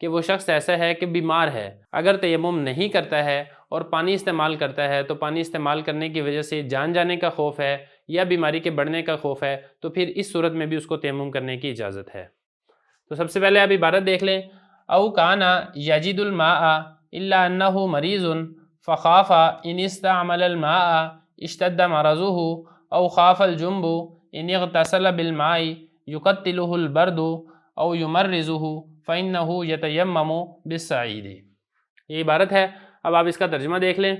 کہ وہ شخص ایسا ہے کہ بیمار ہے، اگر تیمم نہیں کرتا ہے اور پانی استعمال کرتا ہے تو پانی استعمال کرنے کی وجہ سے جان جانے کا خوف ہے یا بیماری کے بڑھنے کا خوف ہے، تو پھر اس صورت میں بھی اس کو تیمم کرنے کی اجازت ہے۔ تو سب سے پہلے آپ عبارت دیکھ لیں، او کانا یجد الماء الا انه مریض فخاف ان استعمل الماء اشتد مرضه او خاف الجنب ان اغتسل بالماء يقتله البرد او يمرضه فانه يتيمم بالصعيد۔ یہ عبارت ہے، اب آپ اس کا ترجمہ دیکھ لیں۔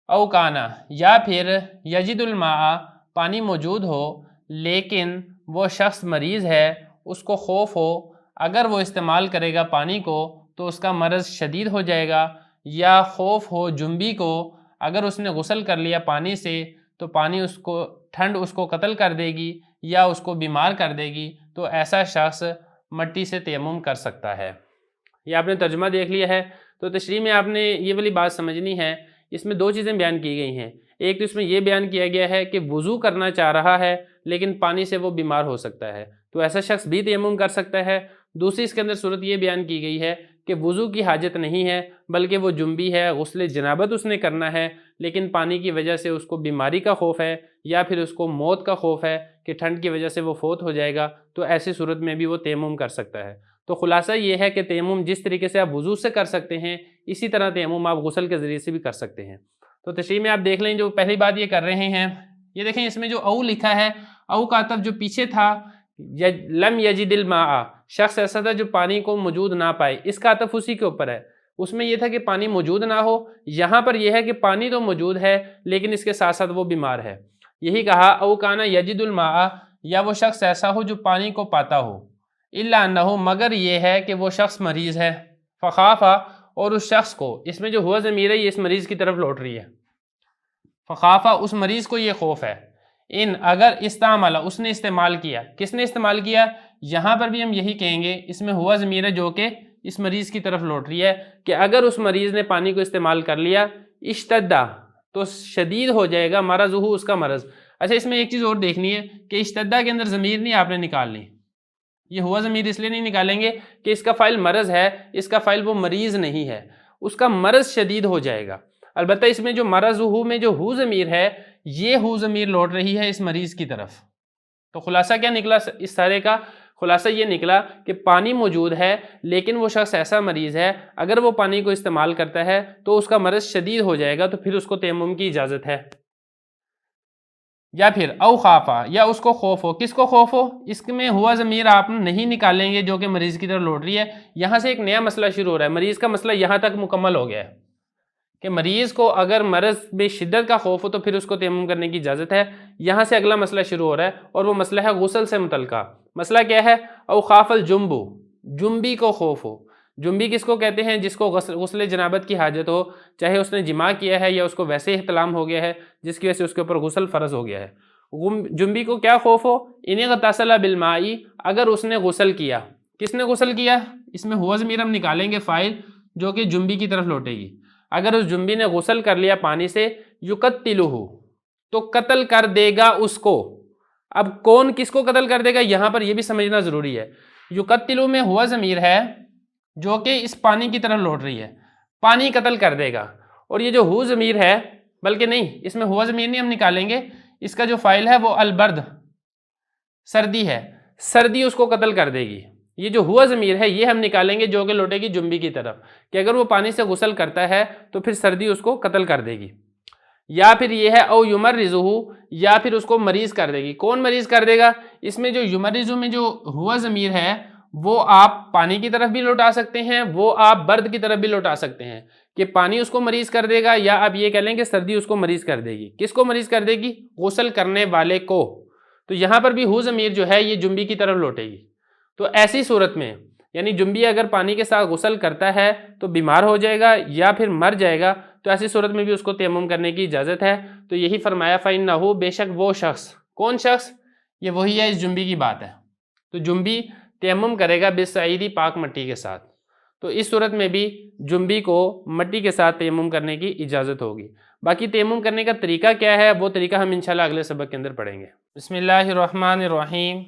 او کانا، یا پھر یجد الماء، پانی موجود ہو لیکن وہ شخص مریض ہے، اس کو خوف ہو اگر وہ استعمال کرے گا پانی کو تو اس کا مرض شدید ہو جائے گا، یا خوف ہو جنبی کو اگر اس نے غسل کر لیا پانی سے تو پانی اس کو ٹھنڈ اس کو قتل کر دے گی یا اس کو بیمار کر دے گی، تو ایسا شخص مٹی سے تیمم کر سکتا ہے۔ یہ آپ نے ترجمہ دیکھ لیا ہے۔ تو تشریح میں آپ نے یہ والی بات سمجھنی ہے، اس میں دو چیزیں بیان کی گئی ہیں۔ ایک تو اس میں یہ بیان کیا گیا ہے کہ وضو کرنا چاہ رہا ہے لیکن پانی سے وہ بیمار ہو سکتا ہے، تو ایسا شخص بھی تیمم کر سکتا ہے۔ دوسری اس کے اندر صورت یہ بیان کی گئی ہے کہ وضو کی حاجت نہیں ہے بلکہ وہ جنبی ہے، غسل جنابت اس نے کرنا ہے، لیکن پانی کی وجہ سے اس کو بیماری کا خوف ہے یا پھر اس کو موت کا خوف ہے کہ ٹھنڈ کی وجہ سے وہ فوت ہو جائے گا، تو ایسی صورت میں بھی وہ تیمم کر سکتا ہے۔ تو خلاصہ یہ ہے کہ تیمم جس طریقے سے آپ وضو سے کر سکتے ہیں اسی طرح تیمم آپ غسل کے ذریعے سے بھی کر سکتے ہیں۔ تو تشریح میں آپ دیکھ لیں، جو پہلی بات یہ کر رہے ہیں، یہ دیکھیں اس میں جو او لکھا ہے، او کا عطف جو پیچھے تھا لم یجد الماء، شخص ایسا تھا جو پانی کو موجود نہ پائے، اس کا عطف اسی کے اوپر ہے۔ اس میں یہ تھا کہ پانی موجود نہ ہو، یہاں پر یہ ہے کہ پانی تو موجود ہے لیکن اس کے ساتھ ساتھ وہ بیمار ہے۔ یہی کہا او کانا یجد الماء، یا وہ شخص ایسا ہو جو پانی کو پاتا ہو، الا انہ، مگر یہ ہے کہ وہ شخص مریض ہے، فخاف، اور اس شخص کو، اس میں جو ہوا ضمیر ہے یہ اس مریض کی طرف لوٹ رہی ہے، فخاف، اس مریض کو یہ خوف ہے، ان، اگر استعمل، اس نے استعمال کیا، کس نے استعمال کیا؟ یہاں پر بھی ہم یہی کہیں گے، اس میں ہوا ضمیر ہے جو کہ اس مریض کی طرف لوٹ رہی ہے کہ اگر اس مریض نے پانی کو استعمال کر لیا، اشتدہ، تو شدید ہو جائے گا، مرضہ، اس کا مرض۔ اچھا، اس میں ایک چیز اور دیکھنی ہے کہ اشتدہ کے اندر ضمیر نہیں آپ نے نکالنی، یہ ہوا ضمیر اس لیے نہیں نکالیں گے کہ اس کا فاعل مرض ہے، اس کا فاعل وہ مریض نہیں ہے، اس کا مرض شدید ہو جائے گا۔ البتہ اس میں جو مرض ہو میں جو ہو ضمیر ہے، یہ ہو ضمیر لوٹ رہی ہے اس مریض کی طرف۔ تو خلاصہ کیا نکلا اس سارے کا؟ خلاصہ یہ نکلا کہ پانی موجود ہے لیکن وہ شخص ایسا مریض ہے، اگر وہ پانی کو استعمال کرتا ہے تو اس کا مرض شدید ہو جائے گا، تو پھر اس کو تیمم کی اجازت ہے۔ یا پھر او خافا، یا اس کو خوف ہو، کس کو خوف ہو؟ اس میں ہوا ضمیر آپ نہیں نکالیں گے جو کہ مریض کی طرف لوٹ رہی ہے۔ یہاں سے ایک نیا مسئلہ شروع ہو رہا ہے، مریض کا مسئلہ یہاں تک مکمل ہو گیا ہے کہ مریض کو اگر مرض میں شدت کا خوف ہو تو پھر اس کو تیمم کرنے کی اجازت ہے۔ یہاں سے اگلا مسئلہ شروع ہو رہا ہے اور وہ مسئلہ ہے غسل سے متعلقہ۔ مسئلہ کیا ہے؟ او خاف الجنب، جنبی کو خوف ہو۔ جنبی کس کو کہتے ہیں؟ جس کو غسل جنابت کی حاجت ہو، چاہے اس نے جماع کیا ہے یا اس کو ویسے احتلام ہو گیا ہے جس کی وجہ سے اس کے اوپر غسل فرض ہو گیا ہے۔ جنبی کو کیا خوف ہو؟ ان اغتسل بالماء، اگر اس نے غسل کیا۔ کس نے غسل کیا؟ اس میں ہوا ضمیر ہم نکالیں گے فاعل جو کہ جنبی کی طرف لوٹے گی۔ اگر اس جنبی نے غسل کر لیا پانی سے، یقتلہ، تو قتل کر دے گا اس کو۔ اب کون کس کو قتل کر دے گا؟ یہاں پر یہ بھی سمجھنا ضروری ہے۔ یقتلہ میں ہوا ضمیر ہے جو کہ اس پانی کی طرف لوٹ رہی ہے، پانی قتل کر دے گا، اور یہ جو ہو ضمیر ہے، بلکہ نہیں، اس میں ہوا ضمیر نہیں ہم نکالیں گے، اس کا جو فاعل ہے وہ البرد، سردی ہے، سردی اس کو قتل کر دے گی۔ یہ جو ہوا ضمیر ہے یہ ہم نکالیں گے جو کہ لوٹے گی جنبی کی طرف، کہ اگر وہ پانی سے غسل کرتا ہے تو پھر سردی اس کو قتل کر دے گی۔ یا پھر یہ ہے او یمرضہ، یا پھر اس کو مریض کر دے گی۔ کون مریض کر دے گا؟ اس میں جو یمرضہ میں جو ہوا ضمیر ہے وہ آپ پانی کی طرف بھی لوٹا سکتے ہیں، وہ آپ برد کی طرف بھی لوٹا سکتے ہیں کہ پانی اس کو مریض کر دے گا، یا آپ یہ کہہ لیں کہ سردی اس کو مریض کر دے گی۔ کس کو مریض کر دے گی؟ غسل کرنے والے کو۔ تو یہاں پر بھی ہو ضمیر جو ہے یہ جنبی کی طرف لوٹے گی۔ تو ایسی صورت میں یعنی جنبی اگر پانی کے ساتھ غسل کرتا ہے تو بیمار ہو جائے گا یا پھر مر جائے گا، تو ایسی صورت میں بھی اس کو تیمم کرنے کی اجازت ہے۔ تو یہی فرمایا فَإِنَّهُ، بے شک وہ شخص، کون شخص؟ یہ وہی ہے، اس جنبی کی بات ہے۔ تو جنبی تیمم کرے گا بالصعید، پاک مٹی کے ساتھ۔ تو اس صورت میں بھی جنبی کو مٹی کے ساتھ تیمم کرنے کی اجازت ہوگی۔ باقی تیمم کرنے کا طریقہ کیا ہے وہ طریقہ ہم انشاءاللہ اگلے سبق کے اندر پڑھیں گے۔ بسم اللہ الرحمن الرحیم۔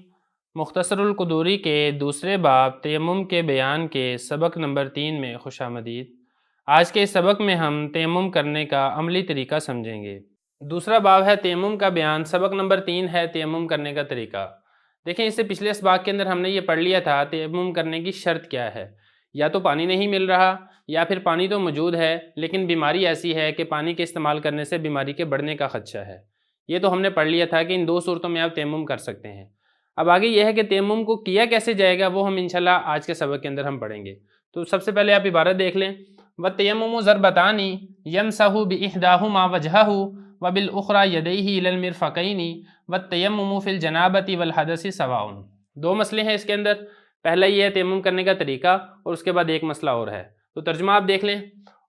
مختصر القدوری کے دوسرے باب تیمم کے بیان کے سبق نمبر 3 میں خوش آمدید۔ آج کے اس سبق میں ہم تیمم کرنے کا عملی طریقہ سمجھیں گے۔ دوسرا باب ہے تیمم کا بیان، سبق نمبر 3 ہے تیمم کرنے کا طریقہ۔ دیکھیں، اس سے پچھلے اسباق کے اندر ہم نے یہ پڑھ لیا تھا تیمم کرنے کی شرط کیا ہے۔ یا تو پانی نہیں مل رہا، یا پھر پانی تو موجود ہے لیکن بیماری ایسی ہے کہ پانی کے استعمال کرنے سے بیماری کے بڑھنے کا خدشہ ہے۔ یہ تو ہم نے پڑھ لیا تھا کہ ان دو صورتوں میں آپ تیمم کر سکتے ہیں۔ اب آگے یہ ہے کہ تیمم کو کیا کیسے جائے گا، وہ ہم انشاءاللہ آج کے سبق کے اندر ہم پڑھیں گے۔ تو سب سے پہلے آپ عبارت دیکھ لیں، وَالتَّيَمُّمُ ضَرْبَتَانِ يَمْسَحُ بِإِحْدَاهُمَا وَجْهَهُ وَبِالْأُخْرَى يَدَيْهِ إِلَى الْمِرْفَقَيْنِ وَالتَّيَمُّمُ فِي الْجَنَابَةِ وَالْحَدَثِ سَوَاءٌ۔ دو مسئلے ہیں اس کے اندر، پہلا یہ ہے تیمم کرنے کا طریقہ، اور اس کے بعد ایک مسئلہ اور ہے۔ تو ترجمہ آپ دیکھ لیں،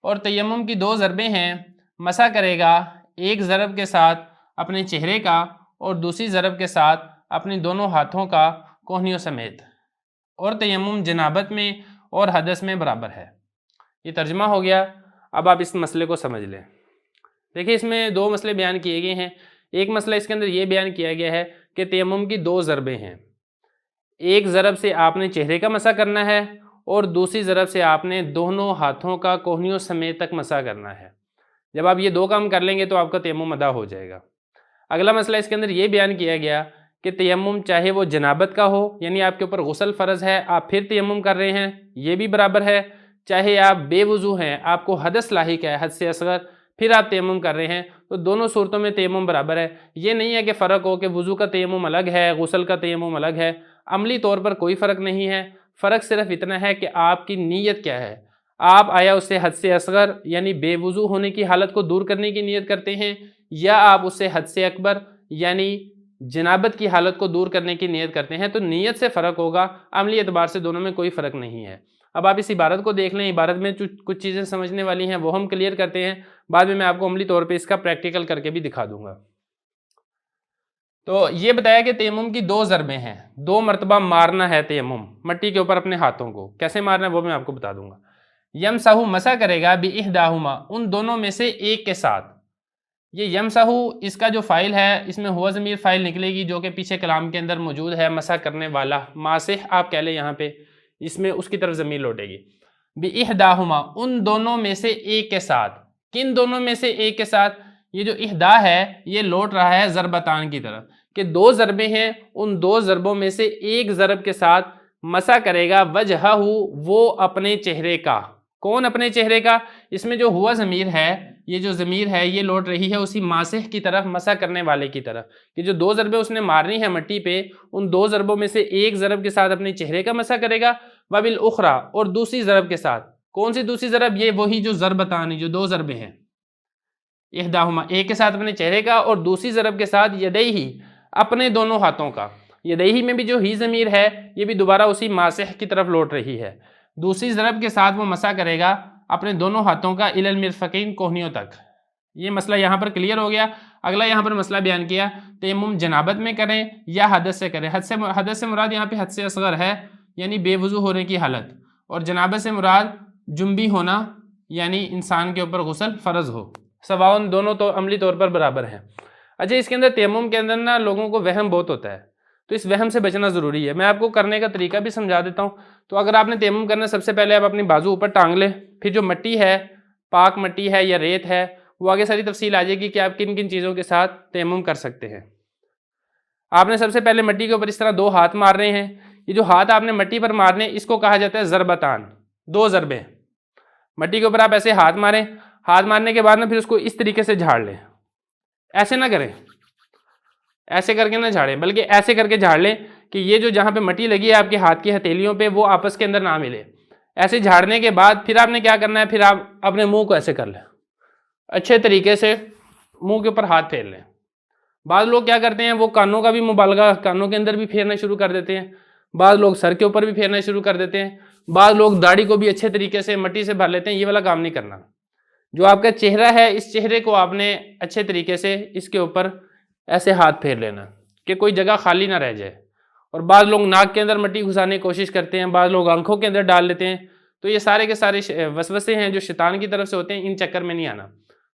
اور تیمم کی دو ضربیں ہیں، مسح کرے گا ایک ضرب کے ساتھ اپنے چہرے کا اور دوسری ضرب کے ساتھ اپنی دونوں ہاتھوں کا کوہنیوں سمیت، اور تیمم جنابت میں اور حدث میں برابر ہے۔ یہ ترجمہ ہو گیا۔ اب آپ اس مسئلے کو سمجھ لیں۔ دیکھیں، اس میں دو مسئلے بیان کیے گئے ہیں۔ ایک مسئلہ اس کے اندر یہ بیان کیا گیا ہے کہ تیمم کی دو ضربیں ہیں، ایک ضرب سے آپ نے چہرے کا مسح کرنا ہے اور دوسری ضرب سے آپ نے دونوں ہاتھوں کا کوہنیوں سمیت تک مسح کرنا ہے۔ جب آپ یہ دو کام کر لیں گے تو آپ کا تیمم ادا ہو جائے گا۔ اگلا مسئلہ اس کے اندر یہ بیان کیا گیا کہ تیمم چاہے وہ جنابت کا ہو، یعنی آپ کے اوپر غسل فرض ہے، آپ پھر تیمم کر رہے ہیں، یہ بھی برابر ہے، چاہے آپ بے وضو ہیں، آپ کو حدث لاحق ہے، حدث اصغر، پھر آپ تیمم کر رہے ہیں، تو دونوں صورتوں میں تیمم برابر ہے۔ یہ نہیں ہے کہ فرق ہو کہ وضو کا تیمم الگ ہے، غسل کا تیمم الگ ہے۔ عملی طور پر کوئی فرق نہیں ہے، فرق صرف اتنا ہے کہ آپ کی نیت کیا ہے۔ آپ آیا اس سے حدث اصغر یعنی بے وضو ہونے کی حالت کو دور کرنے کی نیت کرتے ہیں، یا آپ اس سے حدث اکبر یعنی جنابت کی حالت کو دور کرنے کی نیت کرتے ہیں۔ تو نیت سے فرق ہوگا، عملی اعتبار سے دونوں میں کوئی فرق نہیں ہے۔ اب آپ اس عبارت کو دیکھ لیں، عبارت میں کچھ چیزیں سمجھنے والی ہیں، وہ ہم کلیئر کرتے ہیں، بعد میں آپ کو عملی طور پہ اس کا پریکٹیکل کر کے بھی دکھا دوں گا۔ تو یہ بتایا کہ تیمم کی دو ضربیں ہیں، دو مرتبہ مارنا ہے تیمم مٹی کے اوپر اپنے ہاتھوں کو۔ کیسے مارنا ہے وہ میں آپ کو بتا دوں گا۔ یمسحو مسح کرے گا بِإِحْدَاهُمَا، ان دونوں میں سے ایک کے ساتھ۔ یہ یمسحو اس کا جو فائل ہے، اس میں ہوا ضمیر فائل نکلے گی جو کہ پیچھے کلام کے اندر موجود ہے، مسح کرنے والا، ماسح آپ کہہ لیں یہاں پہ، اس میں اس کی طرف ضمیر لوٹے گی۔ بِإِحْدَاهُمَا، ان دونوں میں سے ایک کے ساتھ۔ کن دونوں میں سے ایک کے ساتھ؟ یہ جو احدا ہے یہ لوٹ رہا ہے ضربتان کی طرف، کہ دو ضربیں ہیں، ان دو ضربوں میں سے ایک ضرب کے ساتھ مسح کرے گا وجہہ، وہ اپنے چہرے کا۔ کون اپنے چہرے کا؟ اس میں جو ہوا ضمیر ہے، یہ جو ضمیر ہے یہ لوٹ رہی ہے اسی ماسح کی طرف، مسح کرنے والے کی طرف، کہ جو دو ضربیں اس نے مارنی ہے مٹی پہ، ان دو ضربوں میں سے ایک ضرب کے ساتھ اپنے چہرے کا مسح کرے گا، وبالأخرى، اور دوسری ضرب کے ساتھ۔ کون سی دوسری ضرب؟ یہ وہی جو ضربتان، جو دو ضربیں ہیں، احداہما ایک کے ساتھ اپنے چہرے کا، اور دوسری ضرب کے ساتھ یدیہی، اپنے دونوں ہاتھوں کا۔ یدیہی میں بھی جو ہی ضمیر ہے یہ بھی دوبارہ اسی ماسح کی طرف لوٹ رہی ہے۔ دوسری ضرب کے ساتھ وہ مسح کرے گا اپنے دونوں ہاتھوں کا الی المرفقین، کوہنیوں تک۔ یہ مسئلہ یہاں پر کلیئر ہو گیا۔ اگلا یہاں پر مسئلہ بیان کیا، تیمم جنابت میں کریں یا حدث سے کریں۔ حدث سے مراد یہاں پہ حدث اصغر ہے، یعنی بے وضو ہونے کی حالت، اور جنابت سے مراد جنبی ہونا، یعنی انسان کے اوپر غسل فرض ہو۔ سواؤن، دونوں تو عملی طور پر برابر ہیں۔ اچھا، اس کے اندر تیمم کے اندر نا لوگوں کو وہم بہت ہوتا ہے، تو اس وہم سے بچنا ضروری ہے۔ میں آپ کو کرنے کا طریقہ بھی سمجھا دیتا ہوں۔ تو اگر آپ نے تیمم کرنا، سب سے پہلے آپ اپنی بازو اوپر ٹانگ لیں، پھر جو مٹی ہے، پاک مٹی ہے یا ریت ہے، وہ آگے ساری تفصیل آ جائے گی کہ آپ کن کن چیزوں کے ساتھ تیمم کر سکتے ہیں۔ آپ نے سب سے پہلے مٹی کے اوپر اس طرح دو ہاتھ مار رہے ہیں۔ یہ جو ہاتھ آپ نے مٹی پر مارنے، اس کو کہا جاتا ہے ضربتان، دو ضربیں۔ مٹی کے اوپر آپ ایسے ہاتھ ماریں، ہاتھ مارنے کے بعد نا پھر اس کو اس طریقے سے جھاڑ لیں۔ ایسے نہ کریں، ایسے کر کے نہ جھاڑیں، بلکہ ایسے کر کے جھاڑ لیں کہ یہ جو جہاں پہ مٹی لگی ہے آپ کے ہاتھ کی ہتھیلیوں پہ، وہ آپس کے اندر نہ ملے۔ ایسے جھاڑنے کے بعد پھر آپ نے کیا کرنا ہے، پھر آپ اپنے منہ کو ایسے کر لیں، اچھے طریقے سے منہ کے اوپر ہاتھ پھیر لیں۔ بعض لوگ کیا کرتے ہیں، وہ کانوں کا بھی مبالغہ، کانوں کے اندر بھی پھیرنا شروع کر دیتے ہیں، بعض لوگ سر کے اوپر بھی پھیرنا شروع کر دیتے ہیں، بعض لوگ داڑھی کو بھی اچھے طریقے سے مٹی سے بھر لیتے ہیں۔ یہ والا کام نہیں کرنا۔ جو آپ کا چہرہ ہے، اس چہرے کو آپ نے اچھے طریقے سے اس کے اوپر ایسے ہاتھ پھیر لینا کہ کوئی جگہ خالی نہ رہ جائے۔ اور بعض لوگ ناک کے اندر مٹی گھسانے کی کوشش کرتے ہیں، بعض لوگ آنکھوں کے اندر ڈال لیتے ہیں۔ تو یہ سارے کے سارے وسوسے ہیں جو شیطان کی طرف سے ہوتے ہیں، ان چکر میں نہیں آنا۔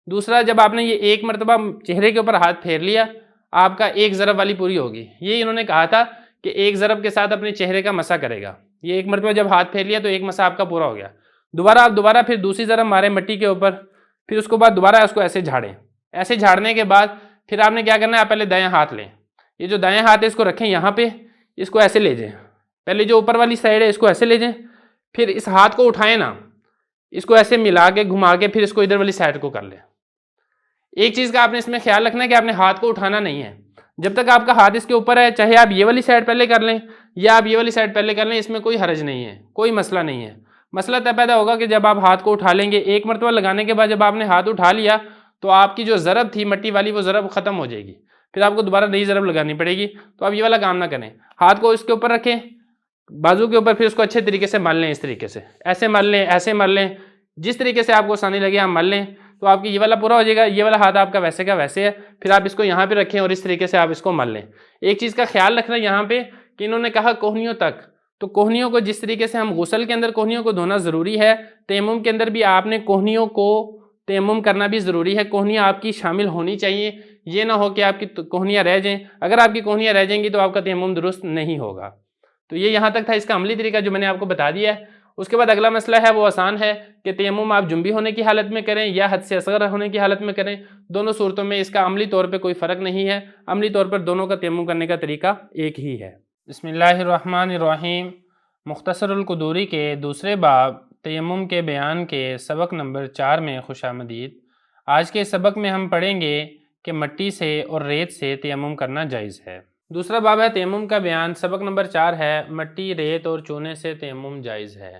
دوسرا، جب آپ نے یہ ایک مرتبہ چہرے کے اوپر ہاتھ پھیر لیا، آپ کا ایک ضرب والی پوری ہوگی۔ یہ انہوں نے کہا تھا کہ ایک ضرب کے ساتھ اپنے چہرے کا مسح کرے گا. یہ ایک مرتبہ جب ہاتھ پھیر لیا تو ایک مسح آپ کا پورا ہو گیا. دوبارہ پھر دوسری ضرب ماریں مٹی کے اوپر، پھر اس کے بعد دوبارہ اس کو ایسے جھاڑیں. ایسے جھاڑنے کے بعد پھر آپ نے کیا کرنا ہے، آپ پہلے دایاں ہاتھ لیں. یہ جو دایاں ہاتھ ہے اس کو رکھیں یہاں پہ، اس کو ایسے لے جائیں. پہلے جو اوپر والی سائڈ ہے اس کو ایسے لے جائیں، پھر اس ہاتھ کو اٹھائیں نا، اس کو ایسے ملا کے گھما کے پھر اس کو ادھر والی سائڈ کو کر لیں. ایک چیز کا آپ نے اس میں خیال رکھنا ہے کہ آپ نے ہاتھ کو اٹھانا نہیں ہے. جب تک آپ کا ہاتھ اس کے اوپر ہے، چاہے آپ یہ والی سائڈ پہلے کر لیں یا آپ یہ والی سائڈ پہلے کر لیں، اس میں کوئی حرج نہیں ہے، کوئی مسئلہ نہیں ہے. مسئلہ تب پیدا ہوگا کہ جب آپ ہاتھ کو اٹھا لیں گے، ایک مرتبہ لگانے کے بعد جب آپ نے ہاتھ اٹھا لیا تو آپ کی جو ضرب تھی مٹی والی وہ ضرب ختم ہو جائے گی، پھر آپ کو دوبارہ نئی ضرب لگانی پڑے گی. تو آپ یہ والا کام نہ کریں. ہاتھ کو اس کے اوپر رکھیں، بازو کے اوپر، پھر اس کو اچھے طریقے سے مل لیں. اس طریقے سے ایسے مل لیں، ایسے مل لیں، جس طریقے سے آپ کو آسانی لگے آپ مل لیں. تو آپ کی یہ والا پورا ہو جائے گا. یہ والا ہاتھ آپ کا ویسے کا ویسے ہے. پھر آپ اس کو یہاں پہ رکھیں اور اس طریقے سے آپ اس کو مل لیں. ایک چیز کا خیال رکھنا یہاں پہ کہ انہوں نے کہا کوہنیوں تک، تو کوہنیوں کو جس طریقے سے ہم غسل کے اندر کوہنیوں کو دھونا ضروری ہے، تیمم کے اندر بھی آپ نے کوہنیوں کو تیمم کرنا بھی ضروری ہے. کوہنیاں آپ کی شامل ہونی چاہیے. یہ نہ ہو کہ آپ کی کوہنیاں رہ جائیں. اگر آپ کی کوہنیاں رہ جائیں گی تو آپ کا تیمم درست نہیں ہوگا. تو یہ یہاں تک تھا اس کا عملی طریقہ جو میں نے آپ کو بتا دیا ہے. اس کے بعد اگلا مسئلہ ہے وہ آسان ہے کہ تیمم آپ جنبی ہونے کی حالت میں کریں یا حد سے اصغر ہونے کی حالت میں کریں. دونوں صورتوں میں اس کا عملی طور پہ کوئی فرق نہیں ہے. عملی طور پر دونوں کا تیمم کرنے کا طریقہ ایک ہی ہے. بسم اللہ الرحمن الرحیم. مختصر القدوری کے دوسرے باب تیمم کے بیان کے سبق نمبر 4 میں خوش آمدید. آج کے سبق میں ہم پڑھیں گے کہ مٹی سے اور ریت سے تیمم کرنا جائز ہے. دوسرا باب ہے تیمم کا بیان. سبق نمبر 4 ہے مٹی، ریت اور چونے سے تیمم جائز ہے.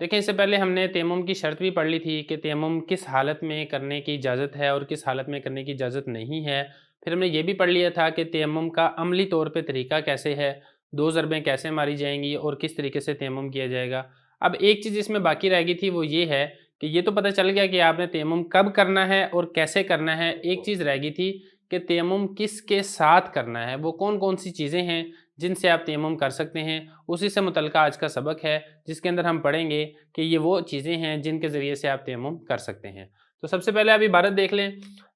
دیکھیں اس سے پہلے ہم نے تیمم کی شرط بھی پڑھ لی تھی کہ تیمم کس حالت میں کرنے کی اجازت ہے اور کس حالت میں کرنے کی اجازت نہیں ہے. پھر ہم نے یہ بھی پڑھ لیا تھا کہ تیمم کا عملی طور پہ طریقہ کیسے ہے، 2 ضربیں کیسے ماری جائیں گی اور کس طریقے سے تیمم کیا جائے گا. اب ایک چیز اس میں باقی رہ گئی تھی وہ یہ ہے کہ یہ تو پتہ چل گیا کہ آپ نے تیمم کب کرنا ہے اور کیسے کرنا ہے. ایک چیز رہ گئی تھی کہ تیمم کس کے ساتھ کرنا ہے، وہ کون کون سی چیزیں ہیں جن سے آپ تیمم کر سکتے ہیں. اسی سے متعلقہ آج کا سبق ہے جس کے اندر ہم پڑھیں گے کہ یہ وہ چیزیں ہیں جن کے ذریعے سے آپ تیمم کر سکتے ہیں. تو سب سے پہلے آپ عبارت دیکھ لیں.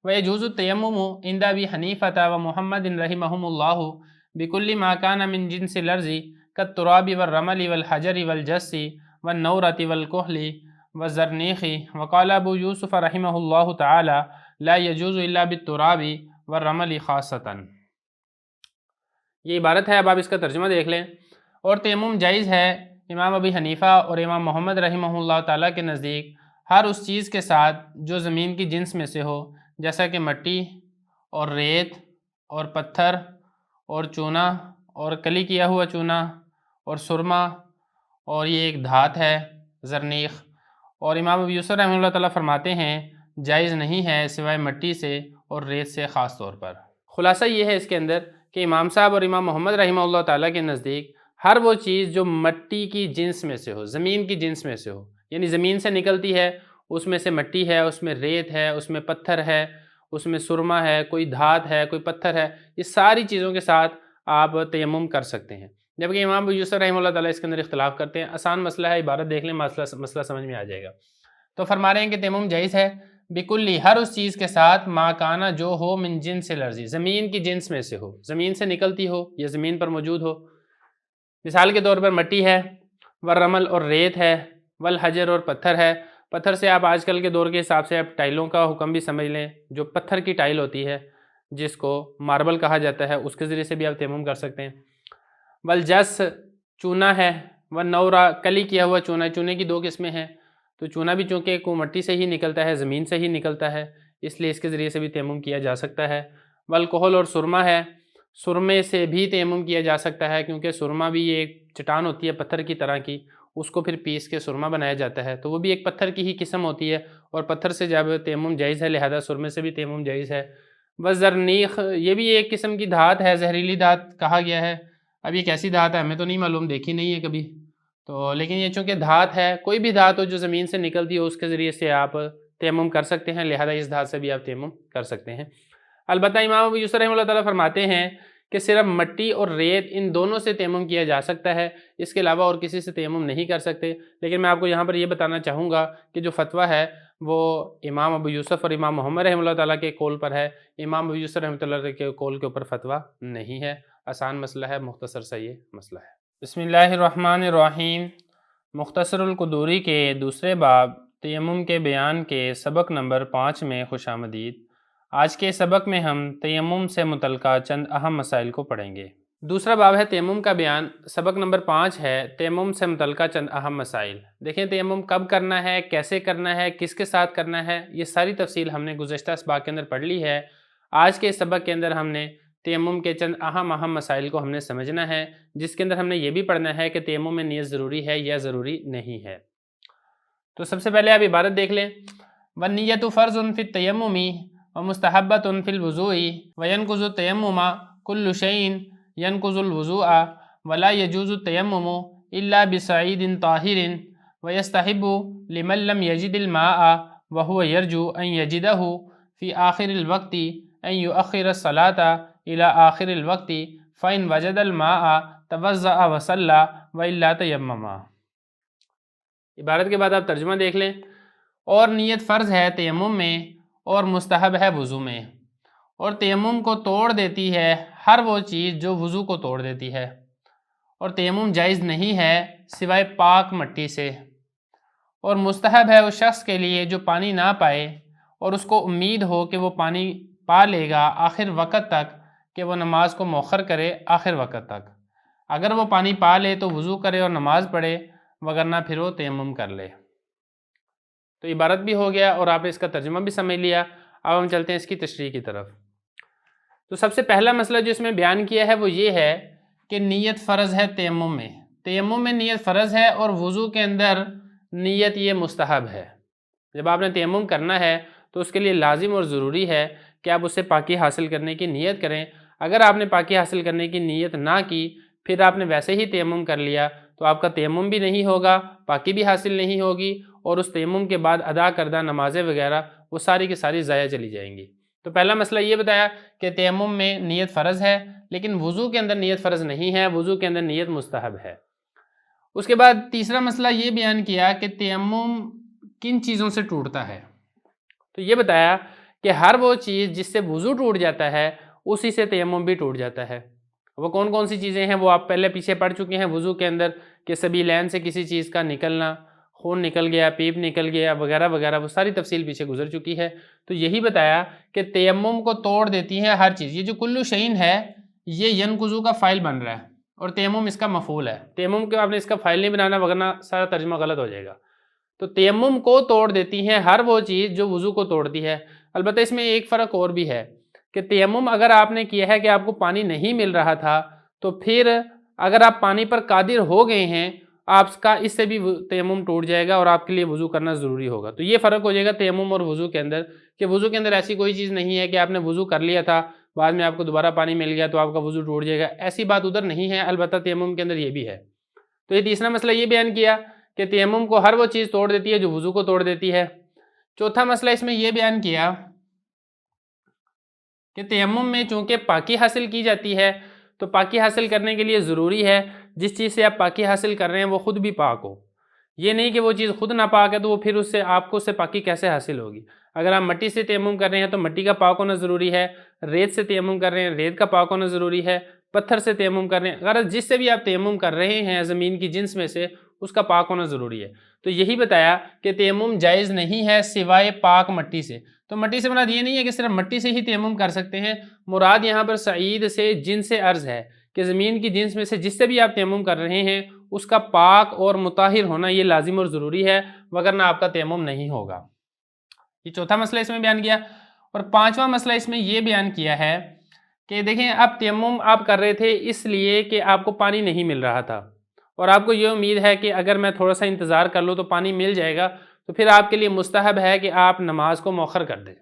وَيَجُوزُ التَّيَمُّمُ عِنْدَ أَبِي حَنِيفَةَ وَمُحَمَّدٍ رَحِمَهُمُ اللَّهُ بِكُلِّ مَا كَانَ مِنْ جِنْسِ الْأَرْضِ كَالتُّرَابِ وَالرَّمَلِ وَالْحَجَرِ وَالْجَسِّ وَالنَّوْرَةِ وَالْكُحْلِ وَالزَّرْنِيخِ. وَقَالَ أَبُو يُوسُفَ رَحِمَهُ اللَّهُ تَعَالَى لَا يَجُوزُ إِلَّا بِالتُّرَابِ وَالرَّمَلِ خاصَّةً. یہ عبارت ہے. اب آپ اس کا ترجمہ دیکھ لیں. اور تیمم جائز ہے امام ابی حنیفہ اور امام محمد رحمہ اللہ تعالیٰ کے نزدیک ہر اس چیز کے ساتھ جو زمین کی جنس میں سے ہو، جیسا کہ مٹی اور ریت اور پتھر اور چونا اور کلی کیا ہوا چونا اور سرما، اور یہ ایک دھات ہے زرنیخ. اور امام ابی یوسف رحمہ اللہ تعالیٰ فرماتے ہیں جائز نہیں ہے سوائے مٹی سے اور ریت سے خاص طور پر. خلاصہ یہ ہے اس کے اندر کہ امام صاحب اور امام محمد رحمہ اللہ تعالیٰ کے نزدیک ہر وہ چیز جو مٹی کی جنس میں سے ہو، زمین کی جنس میں سے ہو، یعنی زمین سے نکلتی ہے، اس میں سے مٹی ہے، اس میں ریت ہے، اس میں پتھر ہے، اس میں سرما ہے، کوئی دھات ہے، کوئی پتھر ہے، یہ ساری چیزوں کے ساتھ آپ تیمم کر سکتے ہیں. جبکہ امام ابو یوسف رحمہ اللہ تعالیٰ اس کے اندر اختلاف کرتے ہیں. آسان مسئلہ ہے، عبارت دیکھ لیں، مسئلہ سمجھ میں آ جائے گا. تو فرما رہے ہیں کہ تیمم جائز ہے بکلی، ہر اس چیز کے ساتھ ما کانا جو ہو من جنس الارض، زمین کی جنس میں سے ہو، زمین سے نکلتی ہو یا زمین پر موجود ہو. مثال کے طور پر مٹی ہے، والرمل اور ریت ہے، والحجر اور پتھر ہے. پتھر سے آپ آج کل کے دور کے حساب سے آپ ٹائلوں کا حکم بھی سمجھ لیں، جو پتھر کی ٹائل ہوتی ہے جس کو ماربل کہا جاتا ہے، اس کے ذریعے سے بھی آپ تیمم کر سکتے ہیں. والجس چونا ہے، والنورا کلی کیا ہوا چونا ہے. چونے کی 2 قسمیں ہیں، تو چونا بھی چونکہ کو مٹی سے ہی نکلتا ہے، زمین سے ہی نکلتا ہے، اس لیے اس کے ذریعے سے بھی تیمم کیا جا سکتا ہے. والکحل اور سرما ہے، سرمے سے بھی تیمم کیا جا سکتا ہے کیونکہ سرما بھی ایک چٹان ہوتی ہے پتھر کی طرح کی، اس کو پھر پیس کے سرما بنایا جاتا ہے، تو وہ بھی ایک پتھر کی ہی قسم ہوتی ہے اور پتھر سے جب تیمم جائز ہے لہذا سرمے سے بھی تیمم جائز ہے. والزرنیخ، یہ بھی ایک قسم کی دھات ہے، زہریلی دھات کہا گیا ہے. اب یہ کیسی دھات ہے ہمیں تو نہیں معلوم، دیکھی نہیں ہے کبھی تو، لیکن یہ چونکہ دھات ہے، کوئی بھی دھات ہو جو زمین سے نکلتی ہو اس کے ذریعے سے آپ تیمم کر سکتے ہیں، لہذا اس دھات سے بھی آپ تیمم کر سکتے ہیں. البتہ امام ابو یوسف رحمہ اللہ تعالیٰ فرماتے ہیں کہ صرف مٹی اور ریت ان دونوں سے تیمم کیا جا سکتا ہے، اس کے علاوہ اور کسی سے تیمم نہیں کر سکتے. لیکن میں آپ کو یہاں پر یہ بتانا چاہوں گا کہ جو فتویٰ ہے وہ امام ابو یوسف اور امام محمد رحمہ اللہ تعالیٰ کے قول پر ہے، امام ابو یوسف رحمہ اللہ کے قول کے اوپر فتویٰ نہیں ہے. آسان مسئلہ ہے، مختصر سا یہ مسئلہ ہے۔ بسم اللہ الرحمن الرحیم۔ مختصر القدوری کے دوسرے باب تیمم کے بیان کے سبق نمبر 5 میں خوش آمدید۔ آج کے سبق میں ہم تیمم سے متعلقہ چند اہم مسائل کو پڑھیں گے۔ دوسرا باب ہے تیمم کا بیان، سبق نمبر 5 ہے تیمم سے متعلقہ چند اہم مسائل۔ دیکھیں تیمم کب کرنا ہے، کیسے کرنا ہے، کس کے ساتھ کرنا ہے، یہ ساری تفصیل ہم نے گزشتہ اسباق کے اندر پڑھ لی ہے۔ آج کے سبق کے اندر ہم نے تیمم کے چند اہم مسائل کو ہم نے سمجھنا ہے، جس کے اندر ہم نے یہ بھی پڑھنا ہے کہ تیمم میں نیت ضروری ہے یا ضروری نہیں ہے۔ تو سب سے پہلے آپ عبارت دیکھ لیں، وَالنِّيَّةُ فَرْضٌ فِي التَّيَمُّمِ وَمُسْتَحَبَّةٌ فِي الْوُضُوءِ وَيَنْقُضُ التَّيَمُّمَ كُلُّ شَيْءٍ ينقض الوضوء ولا يجوز التيمم إلا بصعيد طاهر ويستحب لمن لم يجد الماء وهو يرجو أن يجده في آخر الوقت أن يؤخر الصلاة إلى آخر الوقت فإن وجد الماء توضأ وصلى وإلا تيمم۔ عبارت کے بعد آپ ترجمہ دیکھ لیں، اور نیت فرض ہے تیمم میں اور مستحب ہے وضو میں، اور تیمم کو توڑ دیتی ہے ہر وہ چیز جو وضو کو توڑ دیتی ہے، اور تیمم جائز نہیں ہے سوائے پاک مٹی سے، اور مستحب ہے اس شخص کے لیے جو پانی نہ پائے اور اس کو امید ہو کہ وہ پانی پا لے گا آخر وقت تک، کہ وہ نماز کو مؤخر کرے آخر وقت تک۔ اگر وہ پانی پا لے تو وضو کرے اور نماز پڑھے، وگرنہ پھر وہ تیمم کر لے۔ تو عبارت بھی ہو گیا اور آپ نے اس کا ترجمہ بھی سمجھ لیا۔ اب ہم چلتے ہیں اس کی تشریح کی طرف۔ تو سب سے پہلا مسئلہ جو اس میں بیان کیا ہے وہ یہ ہے کہ نیت فرض ہے تیمم میں۔ تیمم میں نیت فرض ہے اور وضو کے اندر نیت یہ مستحب ہے۔ جب آپ نے تیمم کرنا ہے تو اس کے لیے لازم اور ضروری ہے کہ آپ اسے پاکی حاصل کرنے کی نیت کریں۔ اگر آپ نے پاکی حاصل کرنے کی نیت نہ کی، پھر آپ نے ویسے ہی تیمم کر لیا، تو آپ کا تیمم بھی نہیں ہوگا، پاکی بھی حاصل نہیں ہوگی، اور اس تیمم کے بعد ادا کردہ نمازیں وغیرہ وہ ساری کی ساری ضائع چلی جائیں گی۔ تو پہلا مسئلہ یہ بتایا کہ تیمم میں نیت فرض ہے، لیکن وضو کے اندر نیت فرض نہیں ہے، وضو کے اندر نیت مستحب ہے۔ اس کے بعد تیسرا مسئلہ یہ بیان کیا کہ تیمم کن چیزوں سے ٹوٹتا ہے۔ تو یہ بتایا کہ ہر وہ چیز جس سے وضو ٹوٹ جاتا ہے اسی سے تیمم بھی ٹوٹ جاتا ہے۔ وہ کون کون سی چیزیں ہیں وہ آپ پہلے پیچھے پڑھ چکے ہیں وضو کے اندر، کہ سبیلین سے کسی چیز کا نکلنا، خون نکل گیا، پیپ نکل گیا وغیرہ وغیرہ، وہ ساری تفصیل پیچھے گزر چکی ہے۔ تو یہی بتایا کہ تیمم کو توڑ دیتی ہے ہر چیز۔ یہ جو کلو شعین ہے یہ ینقضو کا فائل بن رہا ہے اور تیمم اس کا مفعول ہے۔ تیمم کے آپ نے اس کا فائل نہیں بنانا، وگرنہ سارا ترجمہ غلط ہو جائے گا۔ تو تیمم کو توڑ دیتی ہے ہر وہ چیز جو وضو کو توڑتی ہے۔ البتہ اس میں ایک فرق اور بھی ہے کہ تیمم اگر آپ نے کیا ہے کہ آپ کو پانی نہیں مل رہا تھا، تو پھر اگر آپ پانی پر قادر ہو گئے ہیں، آپ کا اس سے بھی تیمم ٹوٹ جائے گا اور آپ کے لیے وضو کرنا ضروری ہوگا۔ تو یہ فرق ہو جائے گا تیمم اور وضو کے اندر، کہ وضو کے اندر ایسی کوئی چیز نہیں ہے کہ آپ نے وضو کر لیا تھا، بعد میں آپ کو دوبارہ پانی مل گیا تو آپ کا وضو ٹوٹ جائے گا، ایسی بات ادھر نہیں ہے۔ البتہ تیمم کے اندر یہ بھی ہے۔ تو یہ تیسرا مسئلہ یہ بیان کیا کہ تیمم کو ہر وہ چیز توڑ دیتی ہے جو وضو کو توڑ دیتی ہے۔ چوتھا مسئلہ اس میں یہ بیان کیا کہ تیمم میں چونکہ پاکی حاصل کی جاتی ہے، تو پاکی حاصل کرنے کے لیے ضروری ہے جس چیز سے آپ پاکی حاصل کر رہے ہیں وہ خود بھی پاک ہو۔ یہ نہیں کہ وہ چیز خود ناپاک ہے تو وہ پھر اس سے آپ کو اس سے پاکی کیسے حاصل ہوگی۔ اگر آپ مٹی سے تیمم کر رہے ہیں تو مٹی کا پاک ہونا ضروری ہے، ریت سے تیمم کر رہے ہیں ریت کا پاک ہونا ضروری ہے، پتھر سے تیمم کر رہے ہیں، اگر جس سے بھی آپ تیمم کر رہے ہیں زمین کی جنس میں سے، اس کا پاک ہونا ضروری ہے۔ تو یہی بتایا کہ تیمم جائز نہیں ہے سوائے پاک مٹی سے۔ تو مٹی سے مراد یہ نہیں ہے کہ صرف مٹی سے ہی تیمم کر سکتے ہیں، مراد یہاں پر سعید سے جنس ارض ہے، کہ زمین کی جنس میں سے جس سے بھی آپ تیمم کر رہے ہیں اس کا پاک اور مطہر ہونا یہ لازم اور ضروری ہے، وگرنہ آپ کا تیمم نہیں ہوگا۔ یہ چوتھا مسئلہ اس میں بیان کیا۔ اور پانچواں مسئلہ اس میں یہ بیان کیا ہے کہ دیکھیں اب تیمم آپ کر رہے تھے اس لیے کہ آپ کو پانی نہیں مل رہا تھا، اور آپ کو یہ امید ہے کہ اگر میں تھوڑا سا انتظار کر لوں تو پانی مل جائے گا، تو پھر آپ کے لیے مستحب ہے کہ آپ نماز کو مؤخر کر دیں،